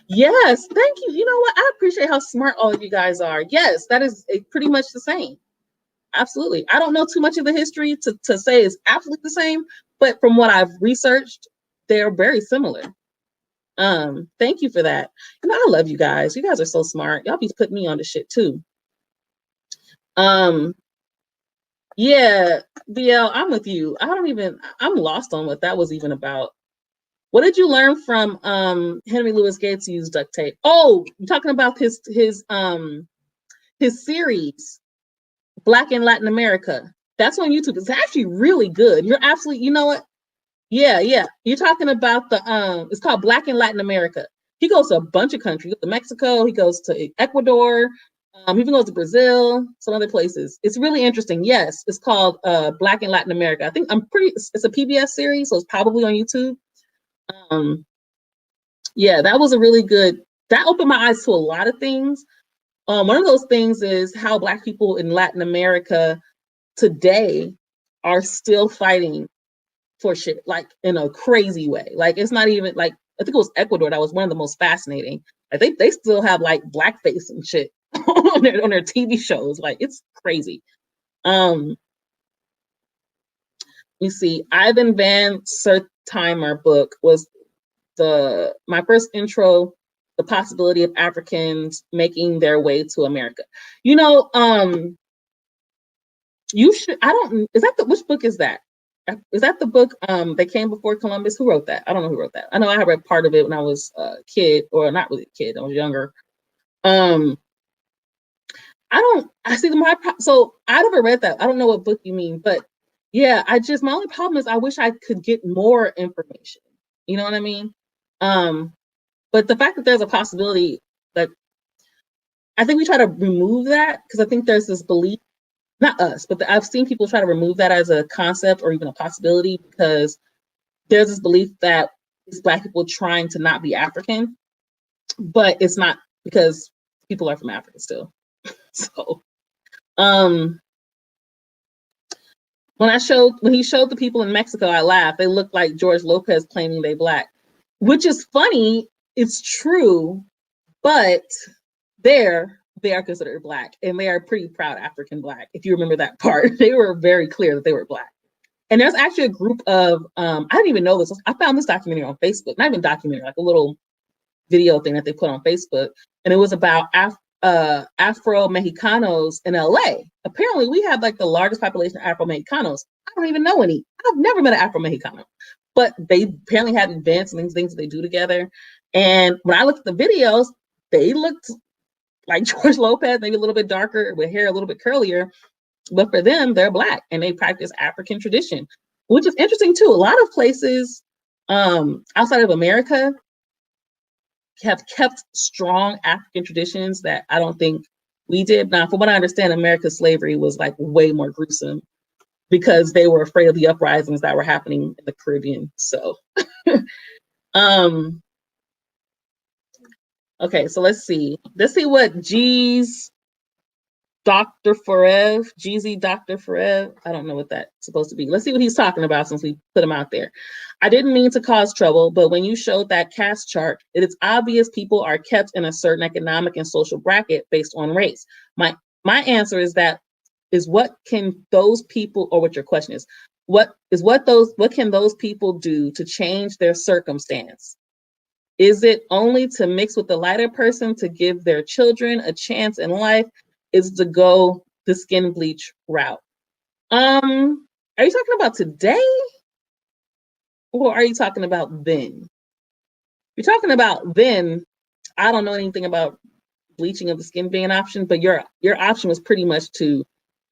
Yes, thank you. You know what? I appreciate how smart all of you guys are. Yes, that is pretty much the same. Absolutely. I don't know too much of the history to say it's absolutely the same, but from what I've researched, they're very similar. Thank you for that. And I love you guys. You guys are so smart. Y'all be putting me on the shit too. Yeah, BL, I'm with you. I'm lost on what that was even about. What did you learn from Henry Louis Gates use duct tape? Oh, you're talking about his series, Black in Latin America. That's on YouTube. It's actually really good. You're absolutely, you know what? Yeah. You're talking about it's called Black in Latin America. He goes to a bunch of countries. He goes to Mexico, he goes to Ecuador, he even goes to Brazil, some other places. It's really interesting. Yes, it's called Black in Latin America. I think it's a PBS series, so it's probably on YouTube. Yeah, that was a really good, that opened my eyes to a lot of things. One of those things is how Black people in Latin America today are still fighting for shit, like in a crazy way. Like it's not even like, I think it was Ecuador that was one of the most fascinating. I think they still have like blackface and shit on their TV shows. Like it's crazy. Um, you see, Ivan Van Sertimer book was my first intro, the possibility of Africans making their way to America. You know, you should, I don't, is that which book is that? Is that the book that came before Columbus? Who wrote that? I don't know who wrote that. I know I read part of it when I was a kid, or not really a kid, I was younger. Um, I see so I never read that. I don't know what book you mean, but yeah, my only problem is I wish I could get more information. You know what I mean? Um, but the fact that there's a possibility that I think we try to remove that because I think there's this belief, not us, but I've seen people try to remove that as a concept or even a possibility because there's this belief that it's Black people trying to not be African, but it's not because people are from Africa still. So, when he showed the people in Mexico, I laughed. They looked like George Lopez claiming they Black, which is funny. It's true, but they are considered Black, and they are pretty proud African Black. If you remember that part, they were very clear that they were Black. And there's actually a group of I didn't even know this. I found this documentary on Facebook, not even documentary, like a little video thing that they put on Facebook, and it was about Afro Mexicanos in LA. Apparently, we have like the largest population of Afro Mexicanos. I don't even know any. I've never met an Afro Mexicano, but they apparently have events and things that they do together. And when I looked at the videos, they looked like George Lopez, maybe a little bit darker with hair a little bit curlier, but for them, they're Black and they practice African tradition, which is interesting too. A lot of places outside of America have kept strong African traditions that I don't think we did. Now, from what I understand, America's slavery was like way more gruesome because they were afraid of the uprisings that were happening in the Caribbean. So, okay, so let's see. Let's see what G's Dr. Forev, Jeezy Dr. Forev. I don't know what that's supposed to be. Let's see what he's talking about since we put him out there. I didn't mean to cause trouble, but when you showed that caste chart, it is obvious people are kept in a certain economic and social bracket based on race. My answer is what can those people, or what your question is, what can those people do to change their circumstance? Is it only to mix with the lighter person to give their children a chance in life? Is to go the skin bleach route? Are you talking about today? Or are you talking about then? If you're talking about then, I don't know anything about bleaching of the skin being an option, but your option was pretty much to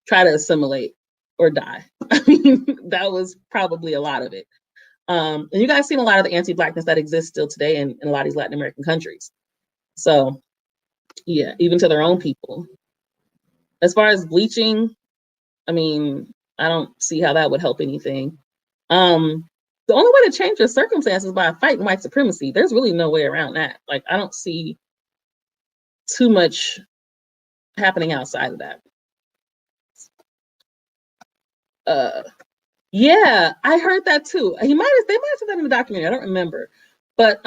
try to assimilate or die. I mean, that was probably a lot of it. And you guys seen a lot of the anti-Blackness that exists still today in a lot of these Latin American countries. So yeah, even to their own people. As far as bleaching, I mean, I don't see how that would help anything. The only way to change your circumstances is by fighting white supremacy. There's really no way around that. Like, I don't see too much happening outside of that. Yeah, I heard that too. They might have said that in the documentary. I don't remember. But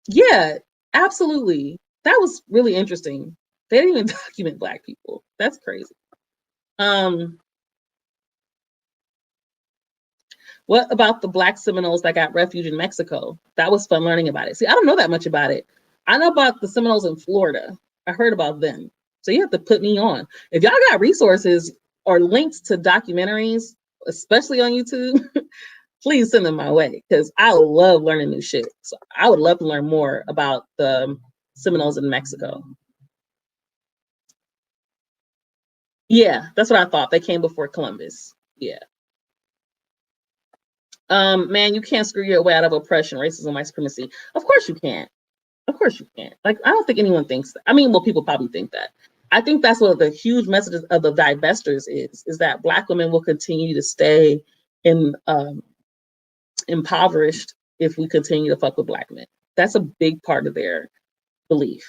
yeah, absolutely. That was really interesting. They didn't even document Black people. That's crazy. What about the Black Seminoles that got refuge in Mexico? That was fun learning about it. See, I don't know that much about it. I know about the Seminoles in Florida. I heard about them. So you have to put me on. If y'all got resources or links to documentaries, especially on YouTube, please send them my way because I love learning new shit. So I would love to learn more about the Seminoles in Mexico. Yeah, that's what I thought. They came before Columbus. Yeah. Man, you can't screw your way out of oppression, racism, white supremacy. Of course you can't. Of course you can't. Like, I don't think anyone thinks that. I mean, well, people probably think that. I think that's what the huge message of the divestors is that Black women will continue to stay in impoverished if we continue to fuck with Black men. That's a big part of their belief.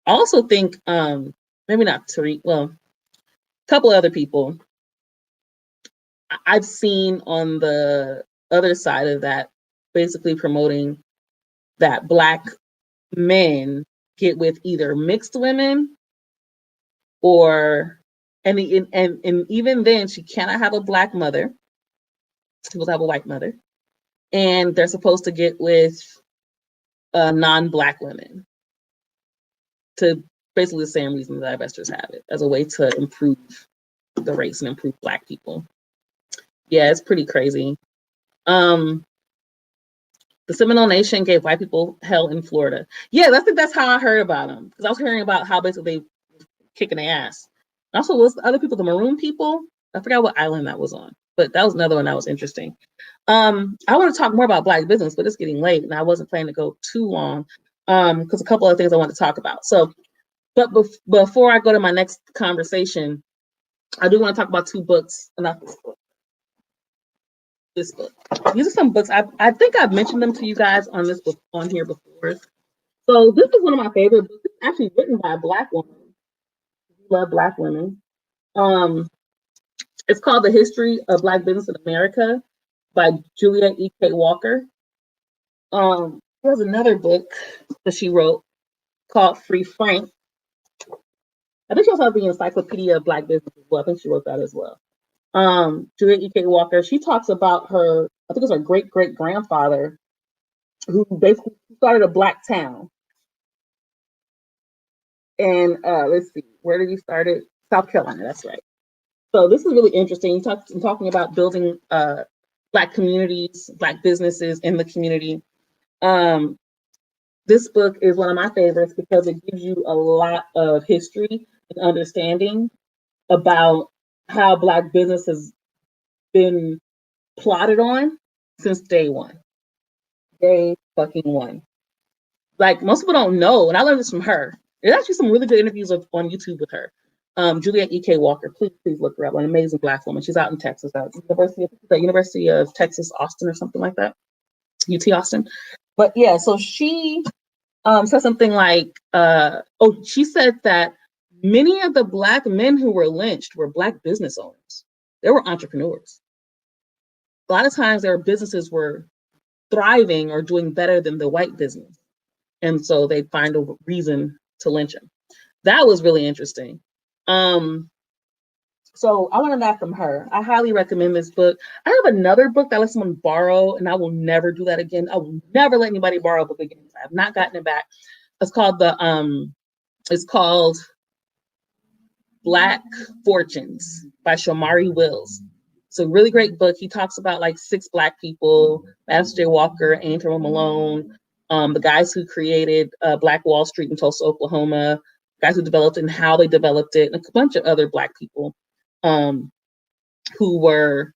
I also think, maybe not Tariq, well, a couple other people I've seen on the other side of that, basically promoting that Black men get with either mixed women or, and even then she cannot have a Black mother. She's supposed to have a white mother, and they're supposed to get with non-Black women, to basically the same reason that divestors have it, as a way to improve the race and improve Black people. Yeah, it's pretty crazy. The Seminole Nation gave white people hell in Florida. Yeah, I think that's how I heard about them, because I was hearing about how basically they kicking their ass. Also, was the other people, the Maroon people? I forgot what island that was on, but that was another one that was interesting. I want to talk more about Black business, but it's getting late, and I wasn't planning to go too long, because a couple of things I want to talk about. So, but before I go to my next conversation, I do want to talk about two books, and not this book. This book. These are some books I think I've mentioned them to you guys on this book on here before. So this is one of my favorite books. It's actually written by a Black woman. I love Black women. It's called The History of Black Business in America by Julia E.K. Walker. There's another book that she wrote called Free Frank. I think she also has the Encyclopedia of Black Business as well. I think she wrote that as well. Julia E.K. Walker, she talks about her, I think it was her great-great-grandfather, who basically started a Black town. And let's see, where did he start it? South Carolina, that's right. So this is really interesting. Talking about building Black communities, Black businesses in the community. This book is one of my favorites because it gives you a lot of history and understanding about how Black business has been plotted on since day one. Day fucking one. Like, most people don't know, and I learned this from her. There's actually some really good interviews on YouTube with her. Juliet E.K. Walker, please look her up. An amazing Black woman. She's out in Texas, at the University of Texas, Austin, or something like that. UT Austin. But yeah, so she said something like, she said that many of the Black men who were lynched were Black business owners. They were entrepreneurs. A lot of times their businesses were thriving or doing better than the white business. And so they'd find a reason to lynch him. That was really interesting. So I learned that from her. I highly recommend this book. I have another book that I let someone borrow, and I will never do that again. I will never let anybody borrow a book again. I have not gotten it back. It's called Black Fortunes by Shamari Wills. It's a really great book. He talks about like 6 Black people: Master J. Walker, Andrew Malone, the guys who created Black Wall Street in Tulsa, Oklahoma, guys who developed it and how they developed it, and a bunch of other Black people who were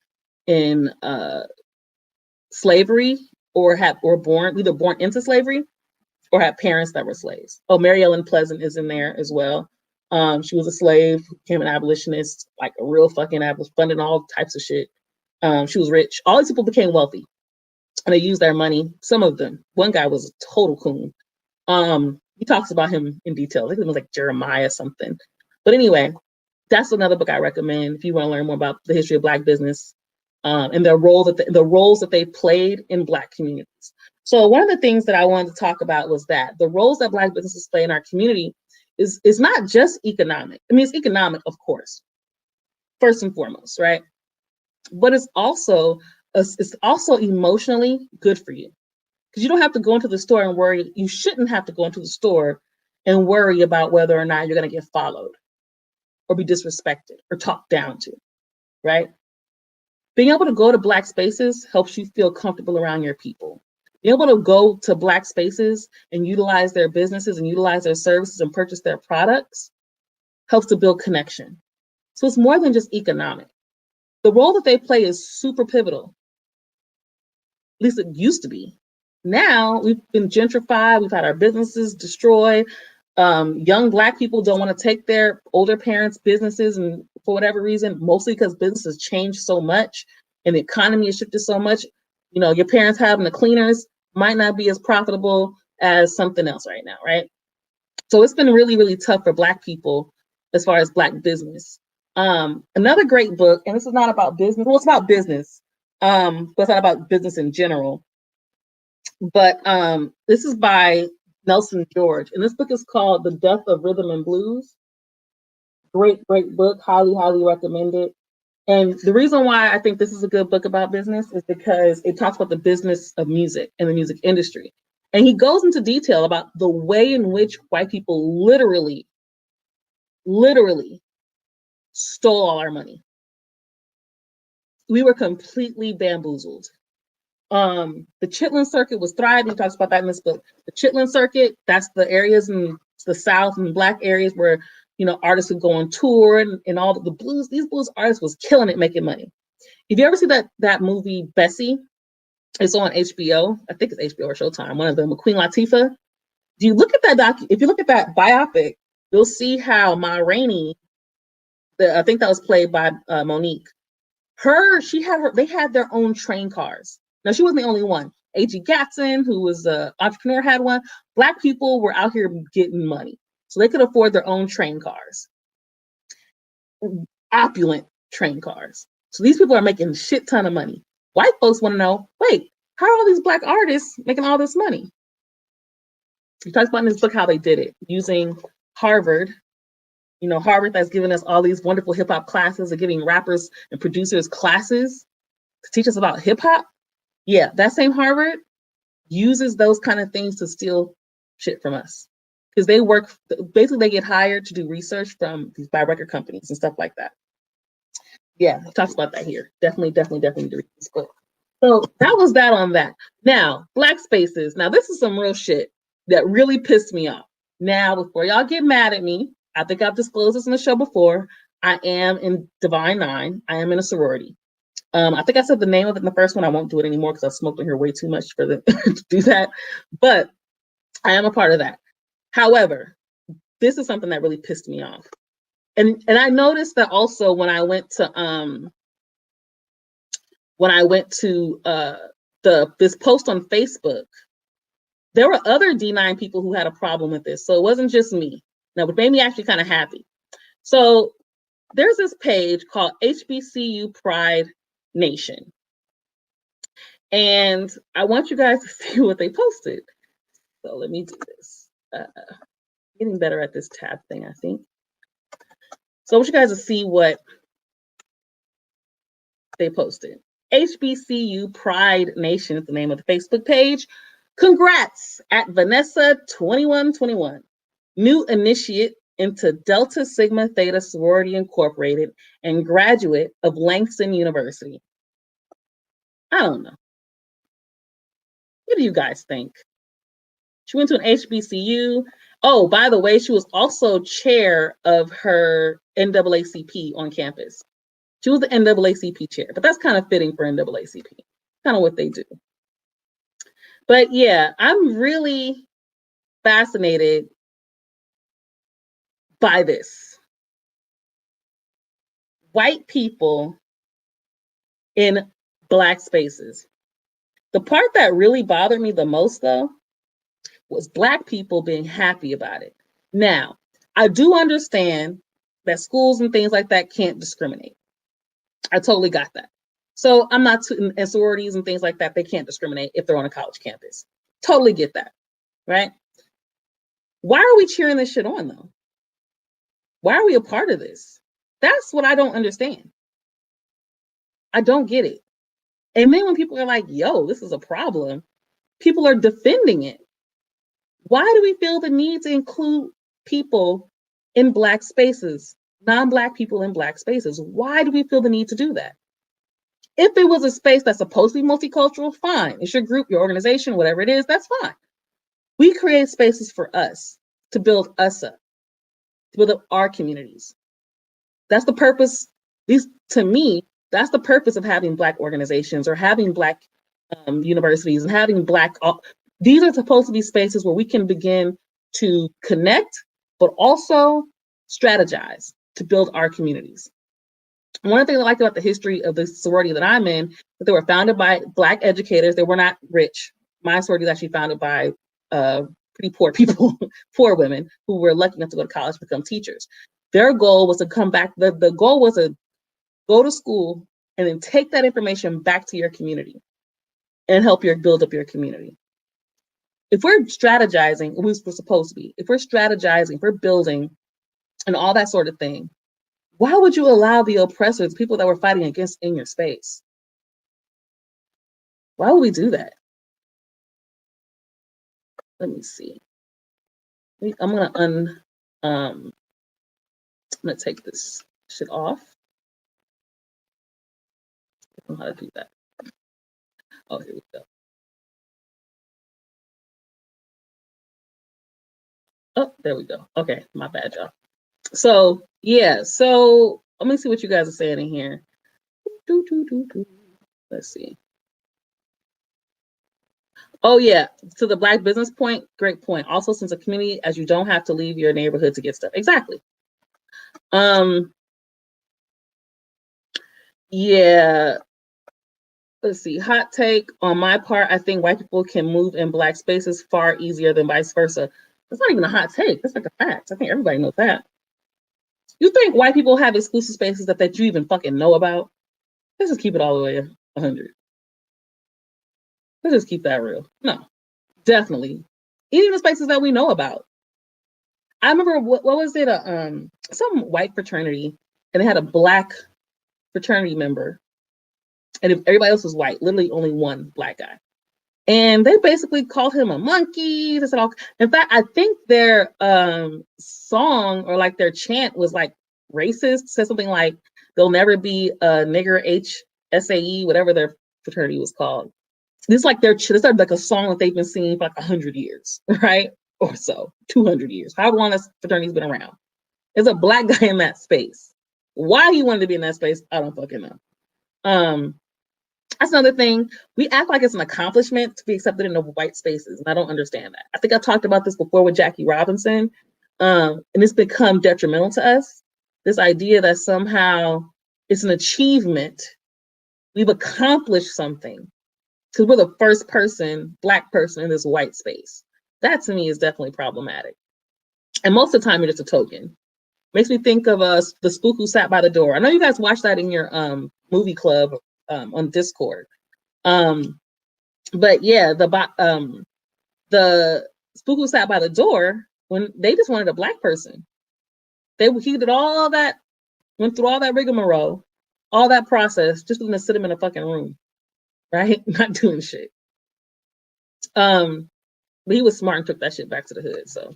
in slavery or were either born into slavery or had parents that were slaves. Oh, Mary Ellen Pleasant is in there as well. She was a slave, became an abolitionist, like a real fucking abolitionist, funded all types of shit. She was rich. All these people became wealthy, and they used their money. Some of them. One guy was a total coon. He talks about him in detail. I think it was like Jeremiah something. But anyway, that's another book I recommend if you want to learn more about the history of Black business and the roles that they played in Black communities. So one of the things that I wanted to talk about was that the roles that Black businesses play in our community is not just economic. I mean, it's economic, of course, first and foremost, right? But it's also emotionally good for you, because you don't have to go into the store and worry. You shouldn't have to go into the store and worry about whether or not you're going to get followed or be disrespected or talked down to, right? Being able to go to Black spaces helps you feel comfortable around your people. Being able to go to Black spaces and utilize their businesses and utilize their services and purchase their products helps to build connection. So it's more than just economic. The role that they play is super pivotal. At least it used to be. Now we've been gentrified. We've had our businesses destroyed. Young Black people don't want to take their older parents' businesses, and for whatever reason, mostly because businesses change so much and the economy has shifted so much. You know, your parents having the cleaners, might not be as profitable as something else right now, right? So it's been really, really tough for Black people as far as Black business. Another great book, and this is not about business. Well, it's about business, but it's not about business in general. But this is by Nelson George, and this book is called The Death of Rhythm and Blues. Great, great book. Highly, highly recommend it. And the reason why I think this is a good book about business is because it talks about the business of music and the music industry. And he goes into detail about the way in which white people literally stole all our money. We were completely bamboozled. The Chitlin circuit was thriving. He talks about that in this book. The Chitlin circuit, that's the areas in the South and Black areas where, you know, artists would go on tour and all the blues. These blues artists was killing it, making money. If you ever see that movie Bessie, it's on HBO. I think it's HBO or Showtime. One of them with Queen Latifah. Do you look at that if you look at that biopic, you'll see how Ma Rainey, I think that was played by Monique. They had their own train cars. Now she wasn't the only one. A.G. Gatson, who was an entrepreneur, had one. Black people were out here getting money, so they could afford their own train cars, opulent train cars. So these people are making a shit ton of money. White folks want to know, wait, how are all these Black artists making all this money? He talks about in his book how they did it using Harvard. You know, Harvard that's giving us all these wonderful hip hop classes and giving rappers and producers classes to teach us about hip hop. Yeah, that same Harvard uses those kind of things to steal shit from us. Because they get hired to do research from these by record companies and stuff like that. Yeah, he talks about that here. Definitely read this book. So that was that on that. Now, Black spaces. Now, this is some real shit that really pissed me off. Now, before y'all get mad at me, I think I've disclosed this in the show before. I am in Divine Nine. I am in a sorority. I think I said the name of it in the first one. I won't do it anymore because I've smoked in here way too much for to do that. But I am a part of that. However, this is something that really pissed me off. And I noticed that also when I went to this post on Facebook, there were other D9 people who had a problem with this. So it wasn't just me. Now, it made me actually kind of happy. So there's this page called HBCU Pride Nation. And I want you guys to see what they posted. So let me do this. Getting better at this tab thing, I think. So I want you guys to see what they posted. HBCU Pride Nation is the name of the Facebook page. Congrats at Vanessa 2121, new initiate into Delta Sigma Theta Sorority Incorporated and graduate of Langston University. I don't know. What do you guys think? She went to an HBCU. Oh, by the way, she was also chair of her NAACP on campus. She was the NAACP chair, but that's kind of fitting for NAACP, kind of what they do. But yeah, I'm really fascinated by this. White people in Black spaces. The part that really bothered me the most, though, was Black people being happy about it. Now, I do understand that schools and things like that can't discriminate. I totally got that. So I'm not, and sororities and things like that, they can't discriminate if they're on a college campus. Totally get that, right? Why are we cheering this shit on, though? Why are we a part of this? That's what I don't understand. I don't get it. And then when people are like, yo, this is a problem, people are defending it. Why do we feel the need to include people in Black spaces, non-Black people in Black spaces? Why do we feel the need to do that? If it was a space that's supposed to be multicultural, fine. It's your group, your organization, whatever it is, that's fine. We create spaces for us to build us up, to build up our communities. That's the purpose, at least to me, that's the purpose of having Black organizations or having Black universities and having Black, these are supposed to be spaces where we can begin to connect, but also strategize to build our communities. One of the things I like about the history of the sorority that I'm in, that they were founded by Black educators. They were not rich. my sorority is actually founded by pretty poor people, poor women who were lucky enough to go to college, become teachers. Their goal was to come back. The goal was to go to school and then take that information back to your community and help build up your community. If we're strategizing, we're supposed to be, if we're strategizing, if we're building and all that sort of thing, why would you allow the oppressors, people that we're fighting against, in your space? Why would we do that? Let me see. I'm gonna take this shit off. I don't know how to do that. Oh, here we go. Oh, there we go. Okay, my bad, y'all. So yeah, so let me see what you guys are saying in here. Let's see. Oh yeah, to the Black business point, great point. Also, since a community, as you don't have to leave your neighborhood to get stuff. Exactly. Yeah. Let's see. Hot take on my part. I think white people can move in Black spaces far easier than vice versa. That's not even a hot take. That's like a fact. I think everybody knows that. You think white people have exclusive spaces that you even fucking know about? Let's just keep it all the way 100. Let's just keep that real. No, definitely. Even the spaces that we know about. I remember what was it? Some white fraternity, and they had a Black fraternity member, and everybody else was white. Literally, only one Black guy. And they basically called him a monkey. They said all. In fact, I think their song or like their chant was like racist. Said something like, "There'll never be a nigger HSAE," whatever their fraternity was called. This is like this is like a song that they've been singing for like 100 years, right? Or so, 200 years. However long this fraternity's been around. There's a Black guy in that space. Why he wanted to be in that space, I don't fucking know. That's another thing. We act like it's an accomplishment to be accepted in the white spaces, and I don't understand that. I think I talked about this before with Jackie Robinson, and it's become detrimental to us. This idea that somehow it's an achievement. We've accomplished something because we're the first Black person in this white space. That to me is definitely problematic. And most of the time, you're just a token. Makes me think of the spook who sat by the door. I know you guys watched that in your movie club on Discord. But yeah, the spook who sat by the door, when they just wanted a Black person. He did all that, went through all that rigmarole, all that process, just to sit him in a fucking room, right? Not doing shit. But he was smart and took that shit back to the hood. So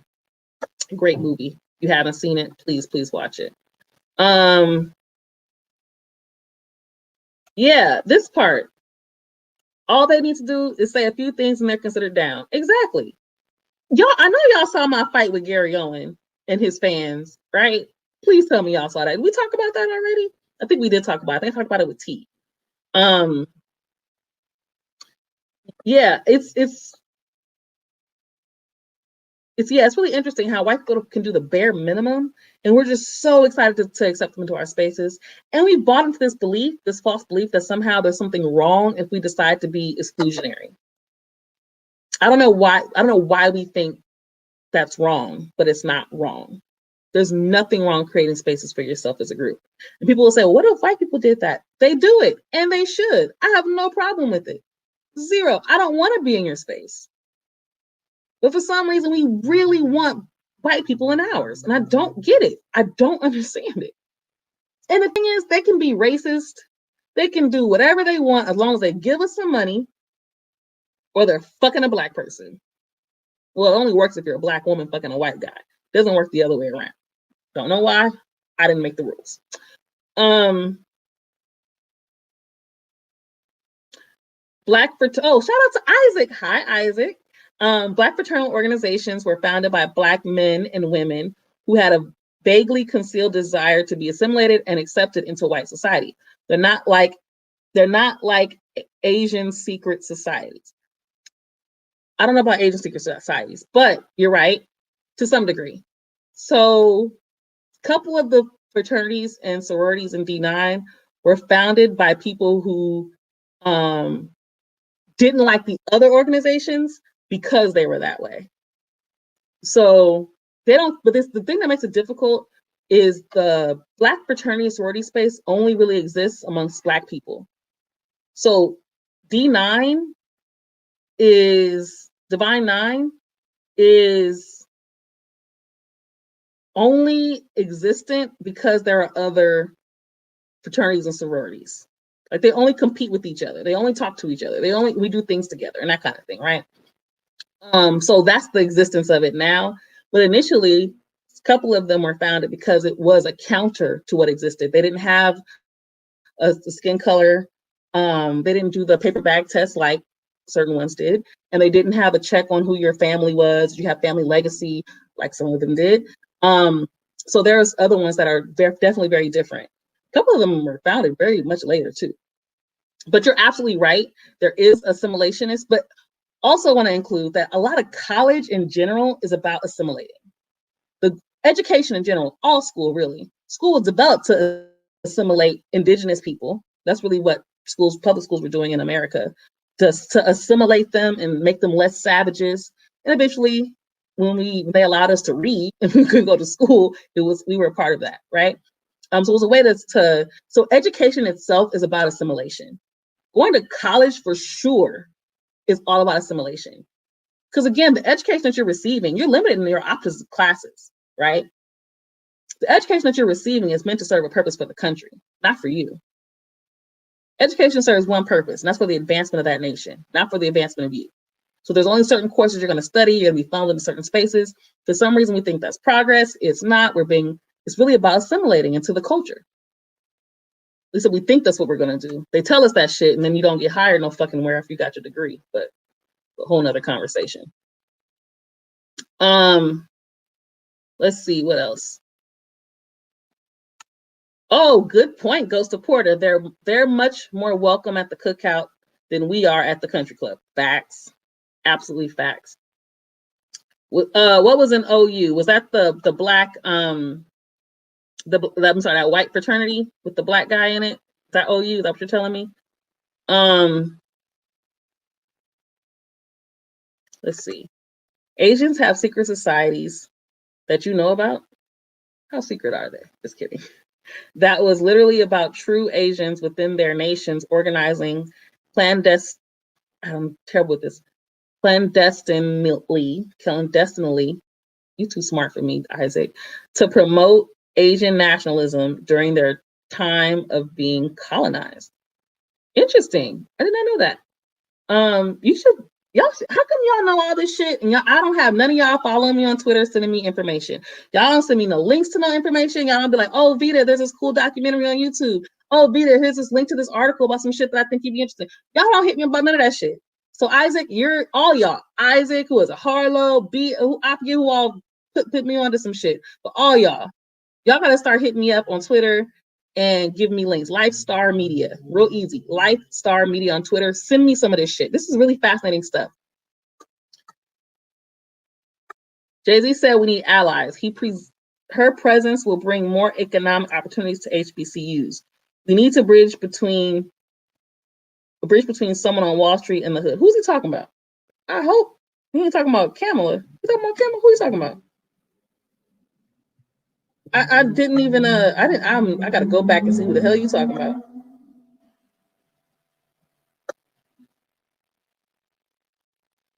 great movie. If you haven't seen it, please watch it. Yeah, this part. All they need to do is say a few things and they're considered down. Exactly. Y'all, I know y'all saw my fight with Gary Owen and his fans, right? Please tell me y'all saw that. Did we talk about that already? I think we did talk about it. I think I talked about it with T. Yeah, it's really interesting how white people can do the bare minimum, and we're just so excited to accept them into our spaces. And we bought into this belief, this false belief that somehow there's something wrong if we decide to be exclusionary. I don't know why we think that's wrong, but it's not wrong. There's nothing wrong creating spaces for yourself as a group. And people will say, well, what if white people did that? They do it, and they should. I have no problem with it. Zero. I don't want to be in your space. But for some reason, we really want white people in ours. And I don't get it. I don't understand it. And the thing is, they can be racist. They can do whatever they want as long as they give us some money or they're fucking a Black person. Well, it only works if you're a Black woman fucking a white guy. It doesn't work the other way around. Don't know why. I didn't make the rules. Shout out to Isaac. Hi, Isaac. Black fraternal organizations were founded by Black men and women who had a vaguely concealed desire to be assimilated and accepted into white society. They're not like Asian secret societies. I don't know about Asian secret societies, but you're right to some degree. So a couple of the fraternities and sororities in D9 were founded by people who didn't like the other organizations because they were that way. So they don't, but the thing that makes it difficult is the Black fraternity and sorority space only really exists amongst Black people. So D9 is, Divine Nine is only existent because there are other fraternities and sororities. Like they only compete with each other. They only talk to each other. We do things together and that kind of thing, right? So that's the existence of it now. But initially, a couple of them were founded because it was a counter to what existed. They didn't have the skin color. They didn't do the paper bag test like certain ones did. And they didn't have a check on who your family was. Did you have family legacy like some of them did? So there's other ones that are definitely very different. A couple of them were founded very much later too. But you're absolutely right. There is assimilationist, but also want to include that a lot of college in general is about assimilating. The education in general, all school really. School was developed to assimilate indigenous people. That's really what schools, public schools were doing in America, just to assimilate them and make them less savages. And eventually, when they allowed us to read and we could go to school, we were a part of that, right? So it was a way so education itself is about assimilation. Going to college for sure is all about assimilation. Because again, the education that you're receiving, you're limited in your opposite classes, right? The education that you're receiving is meant to serve a purpose for the country, not for you. Education serves one purpose, and that's for the advancement of that nation, not for the advancement of you. So there's only certain courses you're going to study, you're going to be funneled into certain spaces. For some reason, we think that's progress. It's not. It's really about assimilating into the culture. At least we think that's what we're going to do. They tell us that shit, and then you don't get hired no fucking where if you got your degree, but a whole nother conversation. Let's see what else. Oh, good point, Ghost of Porter. They're much more welcome at the cookout than we are at the country club. Facts, absolutely facts. What was an OU? Was that the Black I'm sorry, that white fraternity with the Black guy in it? Is that OU? Is that what you're telling me? Let's see. Asians have secret societies that you know about. How secret are they? Just kidding. That was literally about true Asians within their nations organizing clandestinely, you too smart for me, Isaac, to promote Asian nationalism during their time of being colonized. Interesting. I did not know that. How come y'all know all this shit? And I don't have none of y'all following me on Twitter, sending me information. Y'all don't send me no links to no information. Y'all don't be like, oh, Vita, there's this cool documentary on YouTube. Oh, Vita, here's this link to this article about some shit that I think you'd be interested in. Y'all don't hit me about none of that shit. So Isaac, you're all y'all. Isaac, who is a Harlow, I forget who all put me onto some shit. But all y'all gotta start hitting me up on Twitter and give me links. Lifestar Media, real easy. Lifestar Media on Twitter. Send me some of this shit. This is really fascinating stuff. Jay-Z said we need allies. Her presence will bring more economic opportunities to HBCUs. We need to bridge between someone on Wall Street and the hood. Who's he talking about? I hope he ain't talking about Kamala. He talking about Kamala? Who he talking about? I didn't even I gotta go back and see who the hell you talking about.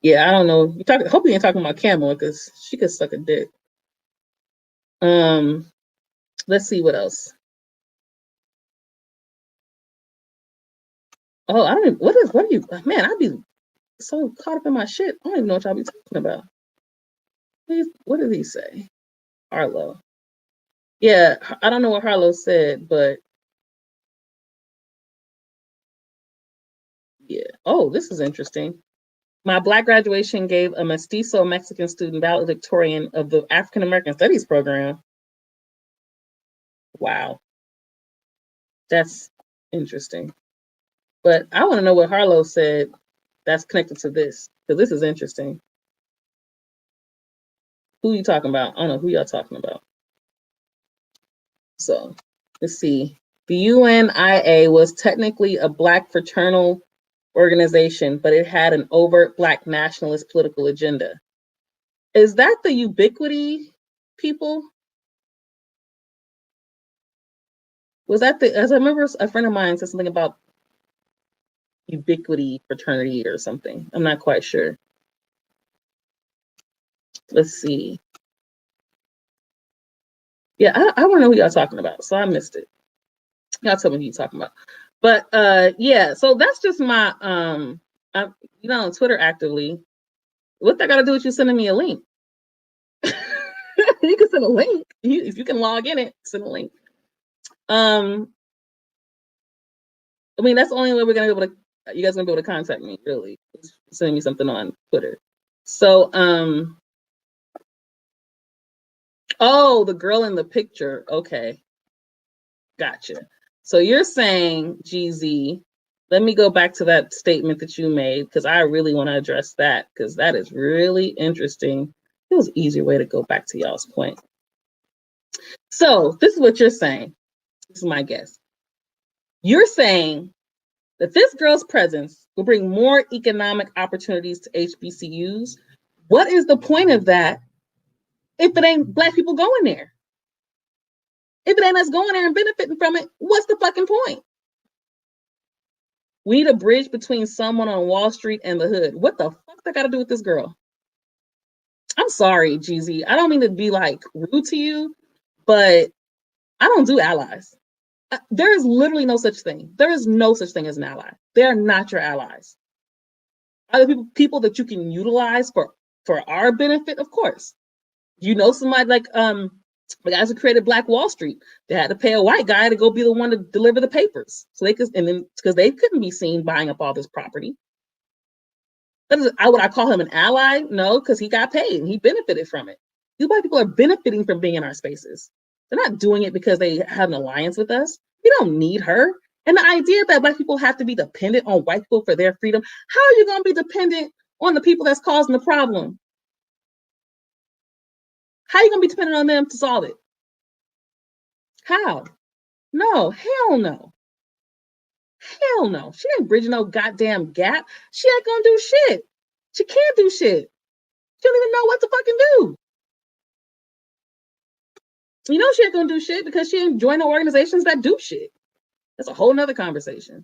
Yeah, I don't know. Hope you ain't talking about Kamala because she could suck a dick. Let's see what else. Oh, I don't even, what are you, man, I'd be so caught up in my shit. I don't even know what y'all be talking about. What did he say? Harlow. Yeah, I don't know what Harlow said, but yeah. Oh, this is interesting. My Black graduation gave a mestizo Mexican student valedictorian of the African American Studies program. Wow. That's interesting. But I want to know what Harlow said that's connected to this, because this is interesting. Who are you talking about? I don't know who y'all talking about. So let's see. The UNIA was technically a Black fraternal organization, but it had an overt Black nationalist political agenda. Is that the Ubiquity people? Was that the, as I remember, a friend of mine said something about Ubiquity fraternity or something. I'm not quite sure. Let's see. Yeah, I want to know who y'all talking about, so I missed it. Y'all tell me who you talking about. But yeah, so that's just my I'm, you know, on Twitter actively. What that got to do with you sending me a link? You can send a link. If you can log in it, send a link. I mean, that's the only way we're gonna be able to. You guys gonna be able to contact me, really. Send me something on Twitter. So, oh, the girl in the picture. Okay, gotcha. So you're saying, GZ, let me go back to that statement that you made, because I really want to address that, because that is really interesting. It was an easier way to go back to y'all's point. So this is what you're saying. This is my guess. You're saying that this girl's presence will bring more economic opportunities to HBCUs. What is the point of that if it ain't Black people going there? If it ain't us going there and benefiting from it, what's the fucking point? We need a bridge between someone on Wall Street and the hood. What the fuck that got to do with this girl? I'm sorry, GZ. I don't mean to be like rude to you, but I don't do allies. There is literally no such thing. There is no such thing as an ally. They are not your allies. Are there people that you can utilize for our benefit? Of course. You know, somebody like the guys who created Black Wall Street, they had to pay a white guy to go be the one to deliver the papers, so they could, and then because they couldn't be seen buying up all this property. That is, would I call him an ally? No, because he got paid and he benefited from it. These Black people are benefiting from being in our spaces. They're not doing it because they have an alliance with us. We don't need her. And the idea that Black people have to be dependent on white people for their freedom, how are you going to be dependent on the people that's causing the problem? How are you going to be dependent on them to solve it? How? No, hell no. Hell no. She ain't bridging no goddamn gap. She ain't going to do shit. She can't do shit. She don't even know what to fucking do. You know she ain't going to do shit because she ain't joining organizations that do shit. That's a whole nother conversation.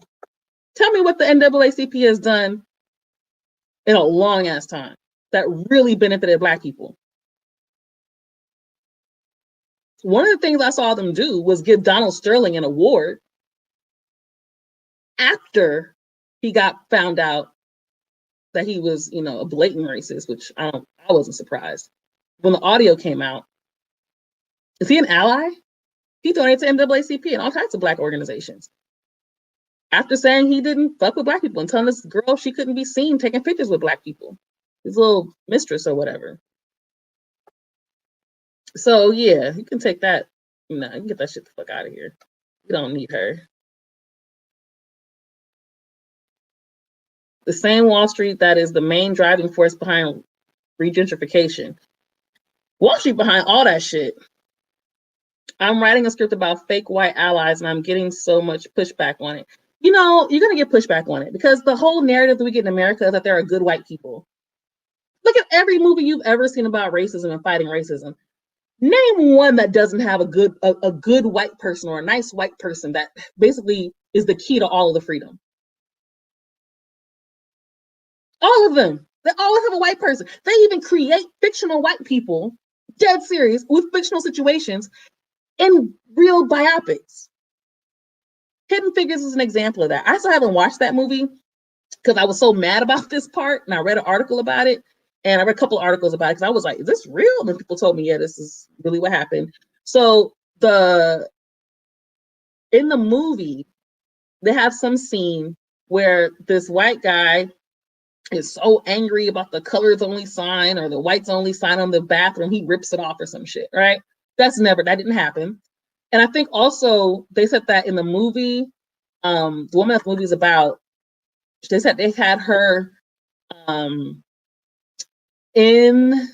Tell me what the NAACP has done in a long ass time that really benefited Black people. One of the things I saw them do was give Donald Sterling an award after he got found out that he was, you know, a blatant racist, which I wasn't surprised. When the audio came out, is he an ally? He donated to NAACP and all types of Black organizations. After saying he didn't fuck with Black people and telling this girl she couldn't be seen taking pictures with Black people, his little mistress or whatever. So yeah, you can take that. No, you can get that shit the fuck out of here. You don't need her. The same Wall Street that is the main driving force behind regentrification. Wall Street behind all that shit. I'm writing a script about fake white allies and I'm getting so much pushback on it. You know, you're going to get pushback on it because the whole narrative that we get in America is that there are good white people. Look at every movie you've ever seen about racism and fighting racism. Name one that doesn't have a good white person or a nice white person that basically is the key to all of the freedom. All of them. They always have a white person. They even create fictional white people, dead serious, with fictional situations in real biopics. Hidden Figures is an example of that. I still haven't watched that movie because I was so mad about this part, and I read an article about it, and I read a couple of articles about it because I was like, is this real? And then people told me, yeah, this is really what happened. So in the movie, they have some scene where this white guy is so angry about the colors only sign or the whites only sign on the bathroom, he rips it off or some shit, right? That didn't happen. And I think also they said that in the movie, the woman that the movie is about, they said they had her in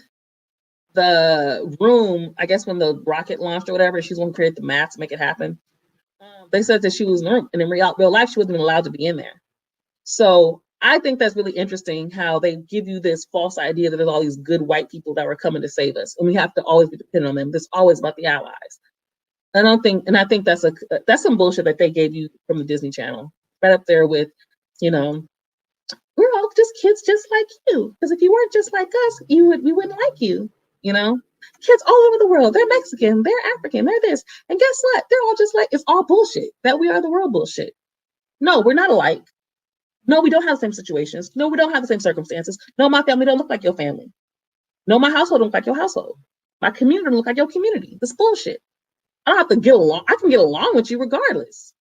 the room, I guess when the rocket launched or whatever, she's going to create the math to make it happen. They said that she was in the room, and in real life, she wasn't even allowed to be in there. So I think that's really interesting how they give you this false idea that there's all these good white people that were coming to save us, and we have to always be dependent on them. It's always about the allies. I think that's some bullshit that they gave you from the Disney Channel, right up there with, you know, we're all just kids just like you. Because if you weren't just like us, we wouldn't like you. You know, kids all over the world. They're Mexican, they're African, they're this, and guess what? They're all just like, it's all bullshit. That we are the world bullshit. No, we're not alike. No, we don't have the same situations. No, we don't have the same circumstances. No, my family don't look like your family. No, my household don't look like your household. My community don't look like your community. This bullshit. I don't have to get along. I can get along with you regardless.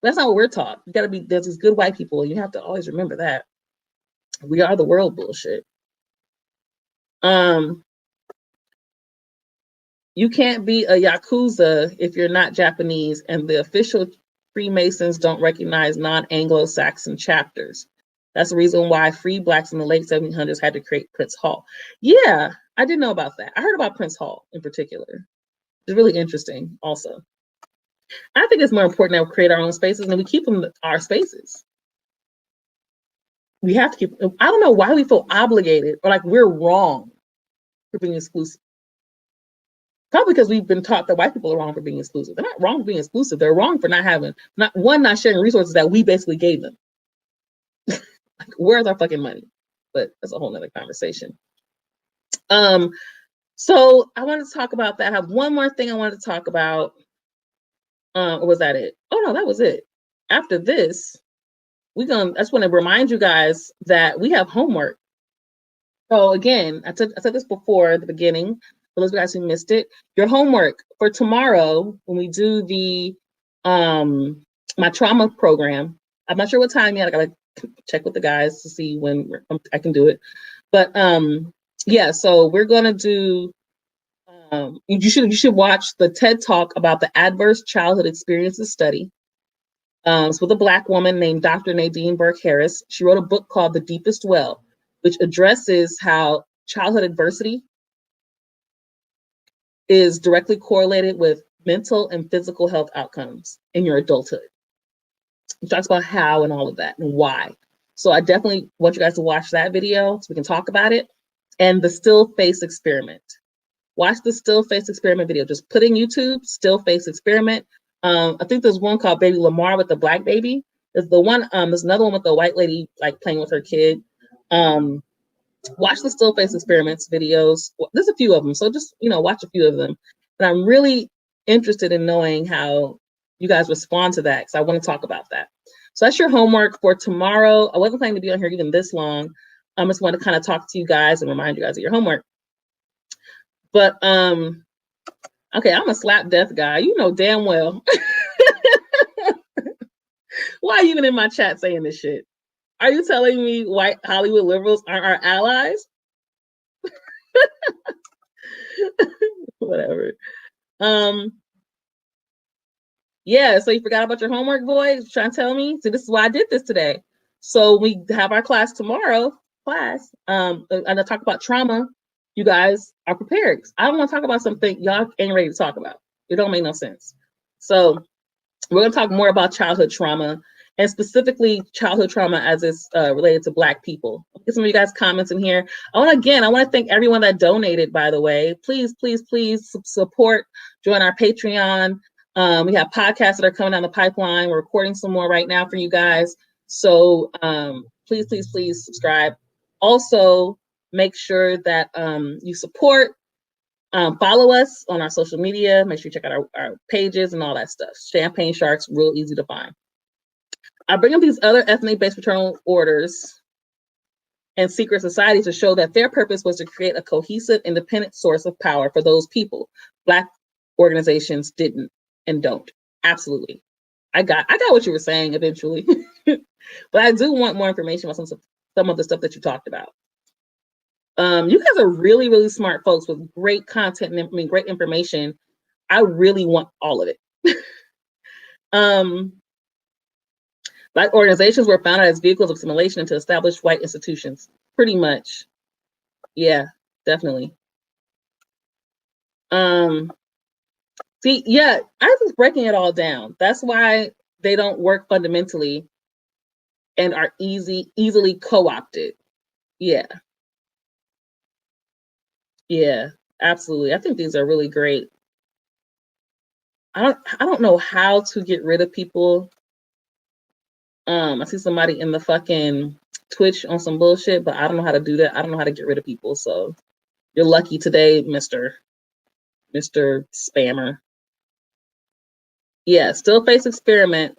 That's not what we're taught. You gotta be, there's these good white people. You have to always remember that. We are the world bullshit. You can't be a Yakuza if you're not Japanese, and the official Freemasons don't recognize non-Anglo-Saxon chapters. That's the reason why free blacks in the late 1700s had to create Prince Hall. Yeah, I didn't know about that. I heard about Prince Hall in particular. It's really interesting also. I think it's more important that we create our own spaces and we keep them our spaces. We have to keep, I don't know why we feel obligated or like we're wrong for being exclusive. Probably because we've been taught that white people are wrong for being exclusive. They're not wrong for being exclusive. They're wrong for not sharing resources that we basically gave them. Like, where's our fucking money? But that's a whole nother conversation. So I wanted to talk about that. I have one more thing I wanted to talk about. Or was that it? Oh no, that was it. After this, I just want to remind you guys that we have homework. So again, I said this before at the beginning. For those of you guys who missed it, your homework for tomorrow when we do the my trauma program. I'm not sure what time yet. I gotta check with the guys to see when I can do it. But yeah, so we're gonna do. You should watch the TED Talk about the Adverse Childhood Experiences Study. It's with a Black woman named Dr. Nadine Burke Harris. She wrote a book called The Deepest Well, which addresses how childhood adversity is directly correlated with mental and physical health outcomes in your adulthood. It talks about how and all of that and why. So I definitely want you guys to watch that video so we can talk about it. And the still face experiment. Watch the still face experiment video. Just put in YouTube, still face experiment. I think there's one called Baby Lamar with the Black baby. There's another one with the white lady like playing with her kid. Watch the still face experiments videos. There's a few of them, so just watch a few of them. But I'm really interested in knowing how you guys respond to that because I want to talk about that. So that's your homework for tomorrow. I wasn't planning to be on here even this long. I just want to kind of talk to you guys and remind you guys of your homework. But okay, I'm a slap death guy. You know damn well. Why are you even in my chat saying this shit? Are you telling me white Hollywood liberals aren't our allies? Whatever. Yeah, so you forgot about your homework, boys? You're trying to tell me? So this is why I did this today. So we have our class tomorrow, and I talk about trauma. You guys are prepared. I don't want to talk about something y'all ain't ready to talk about. It don't make no sense. So we're going to talk more about childhood trauma and specifically childhood trauma as it's related to Black people. I'll get some of you guys' comments in here. I want to thank everyone that donated, by the way. Please, please, please support, join our Patreon. We have podcasts that are coming down the pipeline. We're recording some more right now for you guys. So please, please, please subscribe. Also, make sure that you support. Follow us on our social media. Make sure you check out our pages and all that stuff. Champagne Sharks, real easy to find. I bring up these other ethnic-based fraternal orders and secret societies to show that their purpose was to create a cohesive, independent source of power for those people. Black organizations didn't and don't. Absolutely. I got what you were saying eventually. But I do want more information about some of the stuff that you talked about. You guys are really, really smart folks with great content and great information. I really want all of it. Black organizations were founded as vehicles of assimilation into established white institutions. Pretty much. Yeah, definitely. See, yeah, I was breaking it all down. That's why they don't work fundamentally and are easily co-opted. Yeah. Yeah, absolutely. I think these are really great. I don't know how to get rid of people. I see somebody in the fucking Twitch on some bullshit, but I don't know how to do that. I don't know how to get rid of people. So you're lucky today, Mr. Spammer. Yeah, still face experiment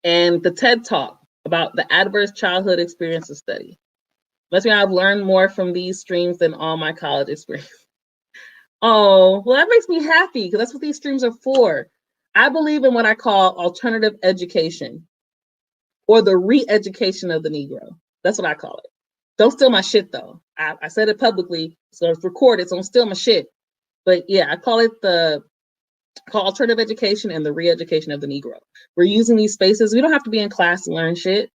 and the TED Talk about the adverse childhood experiences study. Must mean I've learned more from these streams than all my college experience. Oh, well, that makes me happy because that's what these streams are for. I believe in what I call alternative education or the re-education of the Negro. That's what I call it. Don't steal my shit though. I said it publicly, so it's recorded, so don't steal my shit. But yeah, I call it alternative education and the re-education of the Negro. We're using these spaces. We don't have to be in class to learn shit.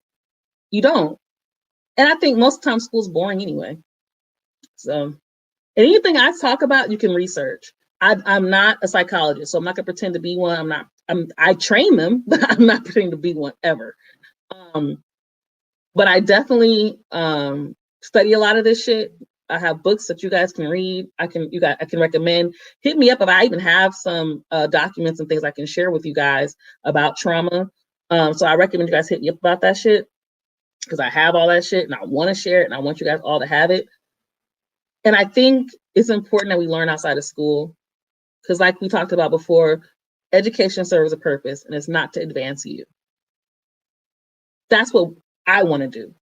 You don't. And I think most of the time school's boring anyway. So anything I talk about, you can research. I'm not a psychologist, so I'm not gonna pretend to be one. I train them, but I'm not pretending to be one ever. But I definitely study a lot of this shit. I have books that you guys can read. I can recommend. Hit me up if I even have some documents and things I can share with you guys about trauma. So I recommend you guys hit me up about that shit because I have all that shit and I want to share it and I want you guys all to have it. And I think it's important that we learn outside of school because, like we talked about before, education serves a purpose and it's not to advance you. That's what I want to do.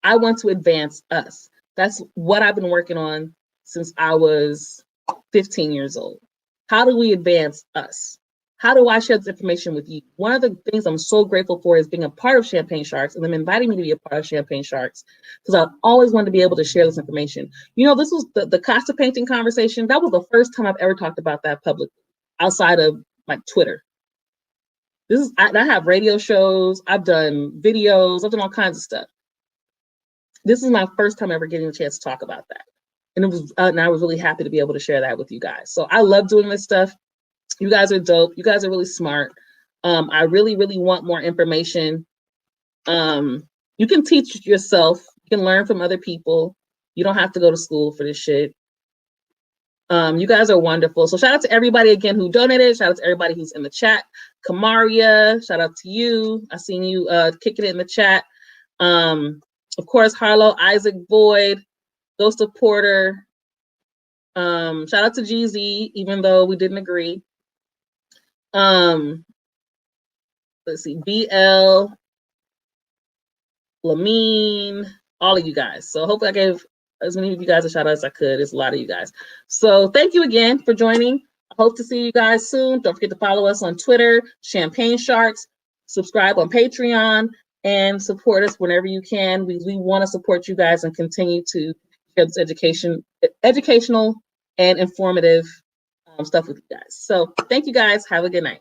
I want to advance us. That's what I've been working on since I was 15 years old. How do we advance us? How do I share this information with you? One of the things I'm so grateful for is being a part of Champagne Sharks and them inviting me to be a part of Champagne Sharks because I've always wanted to be able to share this information. You know, this was the Costa painting conversation. That was the first time I've ever talked about that publicly outside of like Twitter. I have radio shows. I've done videos. I've done all kinds of stuff. This is my first time ever getting a chance to talk about that. And I was really happy to be able to share that with you guys. So I love doing this stuff. You guys are dope. You guys are really smart. I really, really want more information. You can teach yourself. You can learn from other people. You don't have to go to school for this shit. You guys are wonderful. So shout out to everybody again who donated. Shout out to everybody who's in the chat. Kamaria, shout out to you. I seen you kicking it in the chat. Of course, Harlow, Isaac, Boyd, Ghost of Porter. Shout out to GZ, even though we didn't agree. Let's see, BL, Lamine, all of you guys. So hopefully I gave as many of you guys a shout out as I could. It's a lot of you guys. So thank you again for joining. I hope to see you guys soon. Don't forget to follow us on Twitter, Champagne Sharks, subscribe on Patreon, and support us whenever you can. We want to support you guys and continue to share this educational and informative stuff with you guys. So thank you guys. Have a good night.